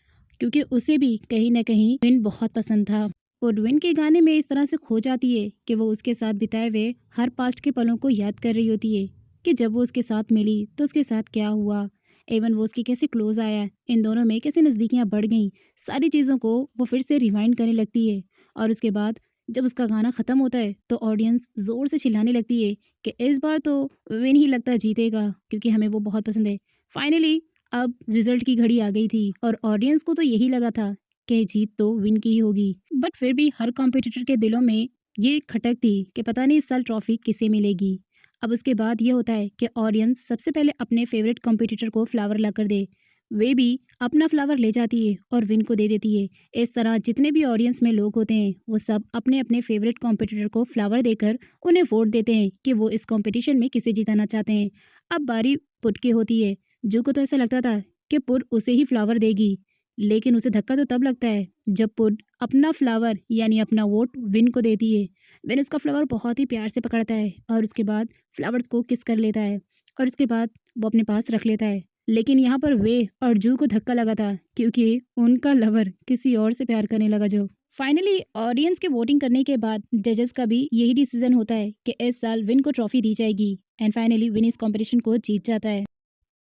क्योंकि उसे भी कहीं न कहीं विन बहुत पसंद था। और विन के गाने में इस तरह से खो जाती है कि वो उसके साथ बिताए हुए हर पास्ट के पलों को याद कर रही होती है कि जब वो उसके साथ मिली तो उसके साथ क्या हुआ, इवन वो उसकी कैसे क्लोज आया, इन दोनों में कैसे नज़दीकियाँ बढ़ गईं। सारी चीज़ों को वो फिर से रिवाइंड करने लगती है और उसके बाद जब उसका गाना ख़त्म होता है तो ऑडियंस ज़ोर से चिल्लाने लगती है कि इस बार तो विन ही लगता जीतेगा क्योंकि हमें वो बहुत पसंद है। फाइनली अब रिजल्ट की घड़ी आ गई थी और ऑडियंस को तो यही लगा था कि जीत तो विन की ही होगी। बट फिर भी हर कॉम्पिटिटर के दिलों में ये खटक थी कि पता नहीं इस साल ट्रॉफी किसे मिलेगी। अब उसके बाद ये होता है कि ऑडियंस सबसे पहले अपने फेवरेट कॉम्पिटिटर को फ्लावर ला कर दे। वे भी अपना फ्लावर ले जाती है और विन को दे देती है। इस तरह जितने भी ऑडियंस में लोग होते हैं वो सब अपने अपने फेवरेट कॉम्पिटिटर को फ्लावर देकर उन्हें वोट देते हैं कि वो इस कॉम्पिटिशन में किसे जिताना चाहते हैं। अब बारी पुट की होती है। जू को तो ऐसा लगता था कि पुट उसे ही फ्लावर देगी, लेकिन उसे धक्का तो तब लगता है जब पुट अपना फ्लावर यानी अपना वोट विन को देती है। विन उसका फ्लावर बहुत ही प्यार से पकड़ता है और उसके बाद फ्लावर्स को किस कर लेता है और उसके बाद वो अपने पास रख लेता है। लेकिन यहाँ पर वे और जू को धक्का लगा था क्योंकि उनका लवर किसी और से प्यार करने लगा। जो फाइनली ऑडियंस के वोटिंग करने के बाद जजेस का भी यही डिसीजन होता है कि इस साल विन को ट्रॉफी दी जाएगी एंड फाइनली विन इस कॉम्पिटिशन को जीत जाता है।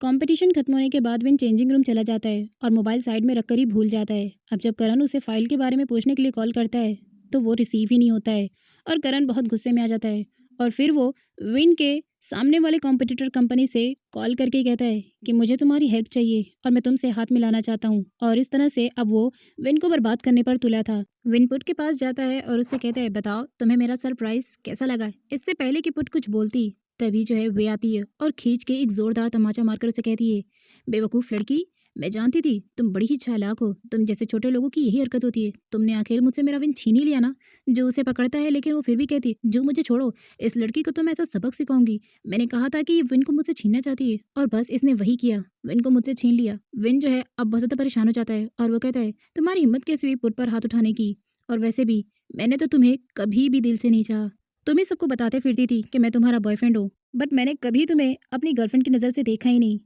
कंपटीशन खत्म होने के बाद विन चेंजिंग रूम चला जाता है और मोबाइल साइड में रखकर ही भूल जाता है। अब जब करण उसे फाइल के बारे में पूछने के लिए कॉल करता है तो वो रिसीव ही नहीं होता है और करण बहुत गुस्से में आ जाता है और फिर वो विन के सामने वाले कॉम्पिटिटर कंपनी से कॉल करके कहता है कि मुझे तुम्हारी हेल्प चाहिए और मैं तुमसे हाथ मिलाना चाहता हूँ। और इस तरह से अब वो विन को बर्बाद करने पर तुला था। विन पुट के पास जाता है और उससे कहता है, बताओ तुम्हें मेरा सरप्राइज कैसा लगा। इससे पहले कि पुट कुछ बोलती तभी जो है वे आती है और खींच के एक जोरदार तमाचा मारकर उसे कहती है, बेवकूफ़ लड़की, मैं जानती थी तुम बड़ी ही चालाक हो। तुम जैसे छोटे लोगों की यही हरकत होती है। तुमने आखिर मुझसे मेरा विन छीन ही लिया ना। जो उसे पकड़ता है लेकिन वो फिर भी कहती, जो मुझे छोड़ो, इस लड़की को तो मैं ऐसा सबक सिखाऊंगी। मैंने कहा था कि ये विन को मुझसे छीनना चाहती है और बस इसने वही किया, विन को मुझसे छीन लिया। विन जो है अब बहुत ज़्यादा परेशान हो जाता है और वो कहता है, तुम्हारी हिम्मत कैसे हुई पुट पर हाथ उठाने की, और वैसे भी मैंने तो तुम्हें कभी भी दिल से नहीं चाहा। तुम ही सबको बताते फिरती थी कि मैं तुम्हारा बॉयफ्रेंड हूँ, बट मैंने कभी तुम्हें अपनी गर्लफ्रेंड की नज़र से देखा ही नहीं।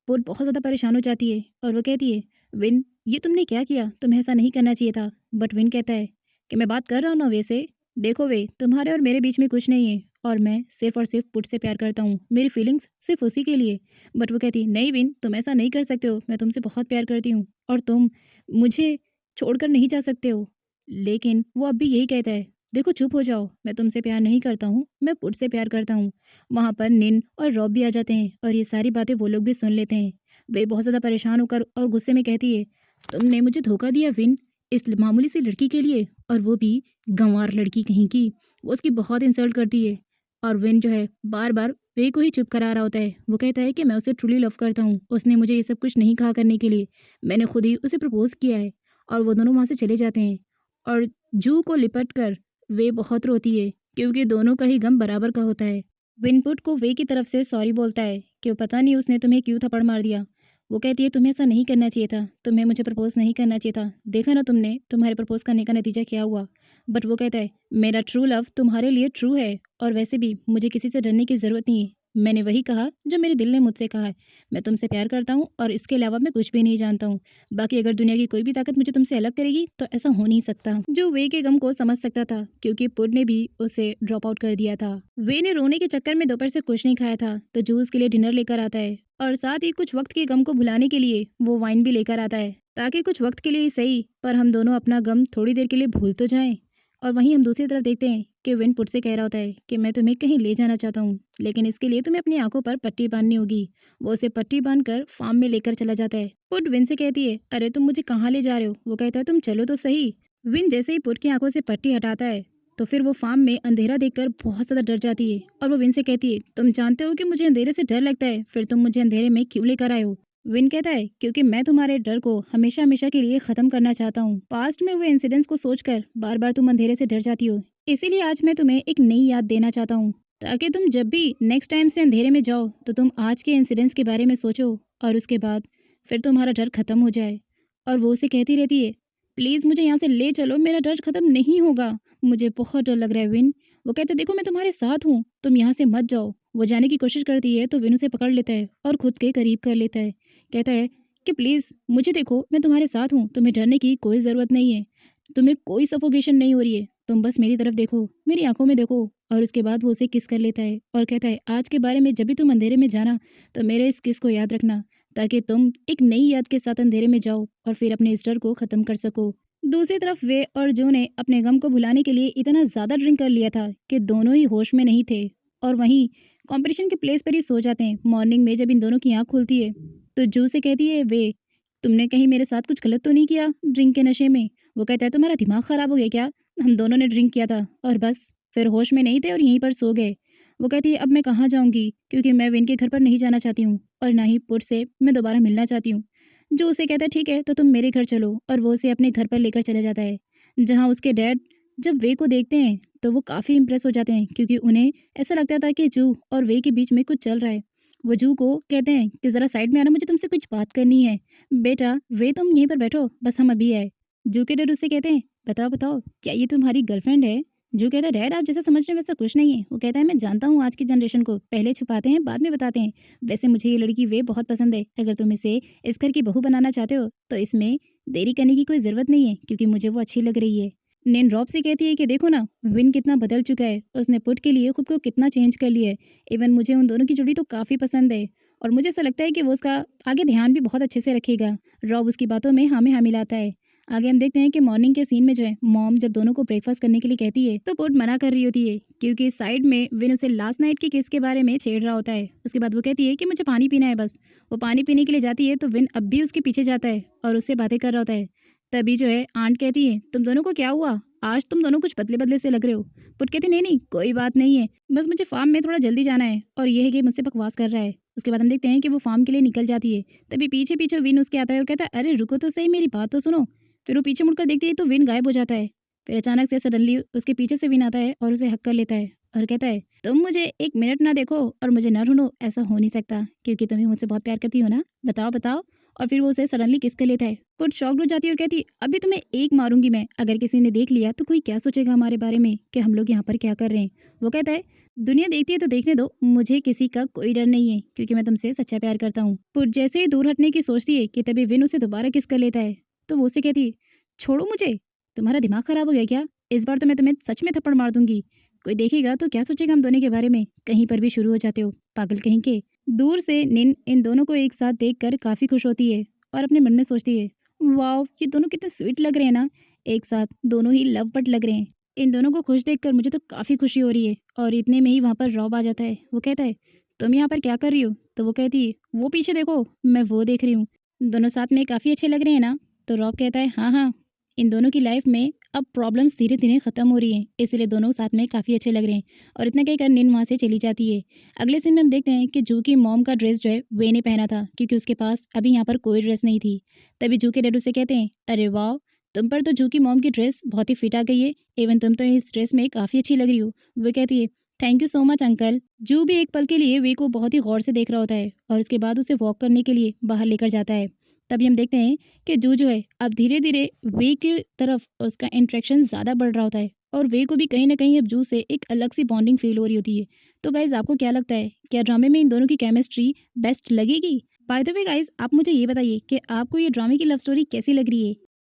पुट बहुत ज़्यादा परेशान हो जाती है और वो कहती है, विन ये तुमने क्या किया, तुम्हें ऐसा नहीं करना चाहिए था। बट विन कहता है कि मैं बात कर रहा हूँ ना, वैसे देखो वे तुम्हारे और मेरे बीच में कुछ नहीं है और मैं सिर्फ़ और सिर्फ़ पुट से प्यार करता हूँ। मेरी फीलिंग्स सिर्फ़ उसी के लिए। बट वो कहती, नहीं विन, तुम ऐसा नहीं कर सकते हो। मैं तुमसे बहुत प्यार करती हूँ और तुम मुझे छोड़कर नहीं जा सकते हो। लेकिन वो अब भी यही कहता है, देखो चुप हो जाओ, मैं तुमसे प्यार नहीं करता हूँ, मैं पुट से प्यार करता हूँ। वहाँ पर निन और रॉब भी आ जाते हैं और ये सारी बातें वो लोग भी सुन लेते हैं। वे बहुत ज़्यादा परेशान होकर और गुस्से में कहती है, तुमने मुझे धोखा दिया विन, इस मामूली सी लड़की के लिए, और वो भी गंवार लड़की कहीं की। वो उसकी बहुत इंसल्ट करती है और विन जो है बार-बार वे को ही चुप करा रहा होता है। वो कहता है कि मैं उसे ट्रूली लव करता हूँ। उसने मुझे ये सब कुछ नहीं कहा करने के लिए। मैंने खुद ही उसे प्रपोज़ किया है। और वो दोनों वहाँ से चले जाते हैं और जू को लिपट कर वे बहुत रोती है क्योंकि दोनों का ही गम बराबर का होता है। विनपुट को वे की तरफ से सॉरी बोलता है कि वो पता नहीं उसने तुम्हें क्यों थप्पड़ मार दिया। वो कहती है तुम्हें ऐसा नहीं करना चाहिए था, तुम्हें मुझे प्रपोज नहीं करना चाहिए था। देखा ना तुमने तुम्हारे प्रपोज करने का नतीजा क्या हुआ। बट वो कहता है मेरा ट्रू लव तुम्हारे लिए ट्रू है और वैसे भी मुझे किसी से डरने की ज़रूरत नहीं है। मैंने वही कहा जो मेरे दिल ने मुझसे कहा है। मैं तुमसे प्यार करता हूँ और इसके अलावा मैं कुछ भी नहीं जानता हूँ। बाकी अगर दुनिया की कोई भी ताकत मुझे तुमसे अलग करेगी तो ऐसा हो नहीं सकता। जो वे के गम को समझ सकता था क्योंकि पुड ने भी उसे ड्रॉप आउट कर दिया था। वे ने रोने के चक्कर में दोपहर से कुछ नहीं खाया था तो जूस के लिए डिनर लेकर आता है और साथ ही कुछ वक्त के गम को भुलाने के लिए वो वाइन भी लेकर आता है ताकि कुछ वक्त के लिए ही सही पर हम दोनों अपना गम थोड़ी देर के लिए भूल तो जाएं। और वहीं हम दूसरी तरफ देखते हैं कि विन पुट से कह रहा होता है कि मैं तुम्हें कहीं ले जाना चाहता हूँ लेकिन इसके लिए तुम्हें अपनी आंखों पर पट्टी बांधनी होगी। वो उसे पट्टी बांधकर फार्म में लेकर चला जाता है। पुट विन से कहती है अरे तुम मुझे कहाँ ले जा रहे हो। वो कहता है तुम चलो तो सही। विन जैसे ही पुट की आंखों से पट्टी हटाता है तो फिर वो फार्म में अंधेरा देखकर बहुत ज़्यादा डर जाती है और वो विन से कहती है तुम जानते हो कि मुझे अंधेरे से डर लगता है, फिर तुम मुझे अंधेरे में क्यों लेकर आए हो। विन कहता है क्योंकि मैं तुम्हारे डर को हमेशा हमेशा के लिए ख़त्म करना चाहता हूँ। पास्ट में हुए इंसिडेंट्स को सोचकर बार बार तुम अंधेरे से डर जाती हो, इसीलिए आज मैं तुम्हें एक नई याद देना चाहता हूँ ताकि तुम जब भी नेक्स्ट टाइम से अंधेरे में जाओ तो तुम आज के इंसिडेंट्स के बारे में सोचो और उसके बाद फिर तुम्हारा डर ख़त्म हो जाए। और वो उसे कहती रहती है प्लीज़ मुझे यहाँ से ले चलो, मेरा डर ख़त्म नहीं होगा, मुझे बहुत डर लग रहा है विन। वो कहते देखो मैं तुम्हारे साथ हूँ, तुम यहाँ से मत जाओ। वो जाने की कोशिश करती है तो विन उसे पकड़ लेता है और खुद के करीब कर लेता है। कहता है कि प्लीज़ मुझे देखो, मैं तुम्हारे साथ हूँ, तुम्हें डरने की कोई ज़रूरत नहीं है, तुम्हें कोई सफोकेशन नहीं हो रही है, तुम बस मेरी तरफ देखो, मेरी आंखों में देखो। और उसके बाद वो उसे किस कर लेता है और कहता है आज के बारे में जब भी तुम अंधेरे में जाना तो मेरे इस किस को याद रखना ताकि तुम एक नई याद के साथ अंधेरे में जाओ और फिर अपने इस डर को ख़त्म कर सको। दूसरी तरफ वे और जो ने अपने गम को भुलाने के लिए इतना ज़्यादा ड्रिंक कर लिया था कि दोनों ही होश में नहीं थे और वहीं कंपटीशन के प्लेस पर ही सो जाते हैं। मॉर्निंग में जब इन दोनों की आँख खुलती है तो जू से कहती है वे तुमने कहीं मेरे साथ कुछ गलत तो नहीं किया ड्रिंक के नशे में। वो कहता है तुम्हारा दिमाग ख़राब हो गया क्या, हम दोनों ने ड्रिंक किया था और बस फिर होश में नहीं थे और यहीं पर सो गए। वो कहती है अब मैं कहाँ जाऊँगी क्योंकि मैं विन के घर पर नहीं जाना चाहती हूँ और ना ही पुट से मैं दोबारा मिलना चाहती हूँ। जो उसे कहता है ठीक है तो तुम मेरे घर चलो और वो उसे अपने घर पर लेकर चला जाता है जहाँ उसके डैड जब वे को देखते हैं तो वो काफ़ी इम्प्रेस हो जाते हैं क्योंकि उन्हें ऐसा लगता था कि जू और वे के बीच में कुछ चल रहा है। वो जू को कहते हैं कि ज़रा साइड में आना, मुझे तुमसे कुछ बात करनी है। बेटा वे तुम यहीं पर बैठो, बस हम अभी आए। जू के डैड उससे कहते हैं बताओ बताओ क्या ये तुम्हारी गर्लफ्रेंड है। जो कहता है डैड आप जैसा समझ रहे हैं वैसा कुछ नहीं है। वो कहता है मैं जानता हूँ आज की जनरेशन को पहले छुपाते हैं बाद में बताते हैं। वैसे मुझे ये लड़की वे बहुत पसंद है, अगर तुम इसे इस घर की बहू बनाना चाहते हो तो इसमें देरी करने की कोई ज़रूरत नहीं है क्योंकि मुझे वो अच्छी लग रही है। नेन रॉब से कहती है कि देखो ना विन कितना बदल चुका है, उसने पुट के लिए खुद को कितना चेंज कर लिया है। इवन मुझे उन दोनों की जोड़ी तो काफ़ी पसंद है और मुझे ऐसा लगता है कि वो उसका आगे ध्यान भी बहुत अच्छे से रखेगा। रॉब उसकी बातों में हाँ में हाँ मिलाता है। आगे हम देखते हैं कि मॉर्निंग के सीन में जो है मॉम जब दोनों को ब्रेकफास्ट करने के लिए कहती है तो पुट मना कर रही होती है क्योंकि साइड में विन उसे लास्ट नाइट के केस के बारे में छेड़ रहा होता है। उसके बाद वो कहती है कि मुझे पानी पीना है बस। वो पानी पीने के लिए जाती है तो विन अब भी उसके पीछे जाता है और उससे बातें कर रहा होता है। तभी जो है आंट कहती है तुम दोनों को क्या हुआ, आज तुम दोनों कुछ बदले बदले से लग रहे हो। पुट कहती नहीं नहीं कोई बात नहीं है, बस मुझे फार्म में थोड़ा जल्दी जाना है और ये है कि मुझसे बकवास कर रहा है। उसके बाद हम देखते हैं कि वो फार्म के लिए निकल जाती है। तभी पीछे पीछे विन उसके आता है और कहता है अरे रुको तो सही, मेरी बात तो सुनो। फिर वो पीछे मुड़कर देखती है तो विन गायब हो जाता है। फिर अचानक से सडनली उसके पीछे से विन आता है और उसे हक कर लेता है और कहता है तुम मुझे एक मिनट ना देखो और मुझे ना ढूंढो, ऐसा हो नहीं सकता क्योंकि तुम्हें मुझसे बहुत प्यार करती हो ना, बताओ बताओ। और फिर वो उसे सडनली किस कर लेता है। पुट शॉक्ड हो जाती है और कहती है अभी तुम्हें एक मारूंगी मैं, अगर किसी ने देख लिया तो कोई क्या सोचेगा हमारे बारे में कि हम लोग यहाँ पर क्या कर रहे हैं। वो कहता है दुनिया देखती है तो देखने दो, मुझे किसी का कोई डर नहीं है क्योंकि मैं तुमसे सच्चा प्यार करता हूँ। पुट जैसे ही दूर हटने की सोचती है कि तभी विन उसे दोबारा किस कर लेता है। तो वो उसे कहती है छोड़ो मुझे, तुम्हारा दिमाग खराब हो गया क्या, इस बार तो मैं तुम्हें सच में थप्पड़ मार दूंगी। कोई देखेगा तो क्या सोचेगा हम दोनों के बारे में? कहीं पर भी शुरू हो जाते हो, पागल कहीं के। दूर से निन इन दोनों को एक साथ देखकर काफ़ी खुश होती है और अपने मन में सोचती है, वाओ! ये दोनों कितने स्वीट लग रहे हैं ना, एक साथ दोनों ही लव बर्ड लग रहे हैं। इन दोनों को खुश देखकर मुझे तो काफ़ी खुशी हो रही है और इतने में ही वहाँ पर रॉब आ जाता है। वो कहता है, तुम यहाँ पर क्या कर रही हो? तो वो कहती है, वो पीछे देखो, मैं वो देख रही हूँ। दोनों साथ में काफ़ी अच्छे लग रहे हैं ना? तो रॉब कहता है, हाँ, हाँ। इन दोनों की लाइफ में अब प्रॉब्लम्स धीरे-धीरे ख़त्म हो रही हैं, इसलिए दोनों साथ में काफ़ी अच्छे लग रहे हैं। और इतना कहकर निन वहाँ से चली जाती है। अगले सीन में हम देखते हैं कि जू की मॉम का ड्रेस जो है वे ने पहना था क्योंकि उसके पास अभी यहाँ पर कोई ड्रेस नहीं थी। तभी जू के डैड उसे कहते हैं, अरे वाह! तुम पर तो जू की मॉम की ड्रेस बहुत ही फिट आ गई है। इवन तुम तो इस ड्रेस में काफ़ी अच्छी लग रही हो। वो कहती है, thank you so much uncle. जू भी एक पल के लिए वे को बहुत ही गौर से देख रहा होता है और उसके बाद उसे वॉक करने के लिए बाहर लेकर जाता है। तभी हम देखते हैं कि जू जो है अब धीरे-धीरे वे की तरफ उसका इंटरेक्शन ज़्यादा बढ़ रहा होता है और वे को भी कहीं न कहीं अब जू से एक अलग सी बॉन्डिंग फ़ील हो रही होती है। तो गाइज़ आपको क्या लगता है? क्या ड्रामे में इन दोनों की केमिस्ट्री बेस्ट लगेगी? बाय द वे गाइज़ आप मुझे ये बताइए कि आपको ये ड्रामे की लव स्टोरी कैसी लग रही है?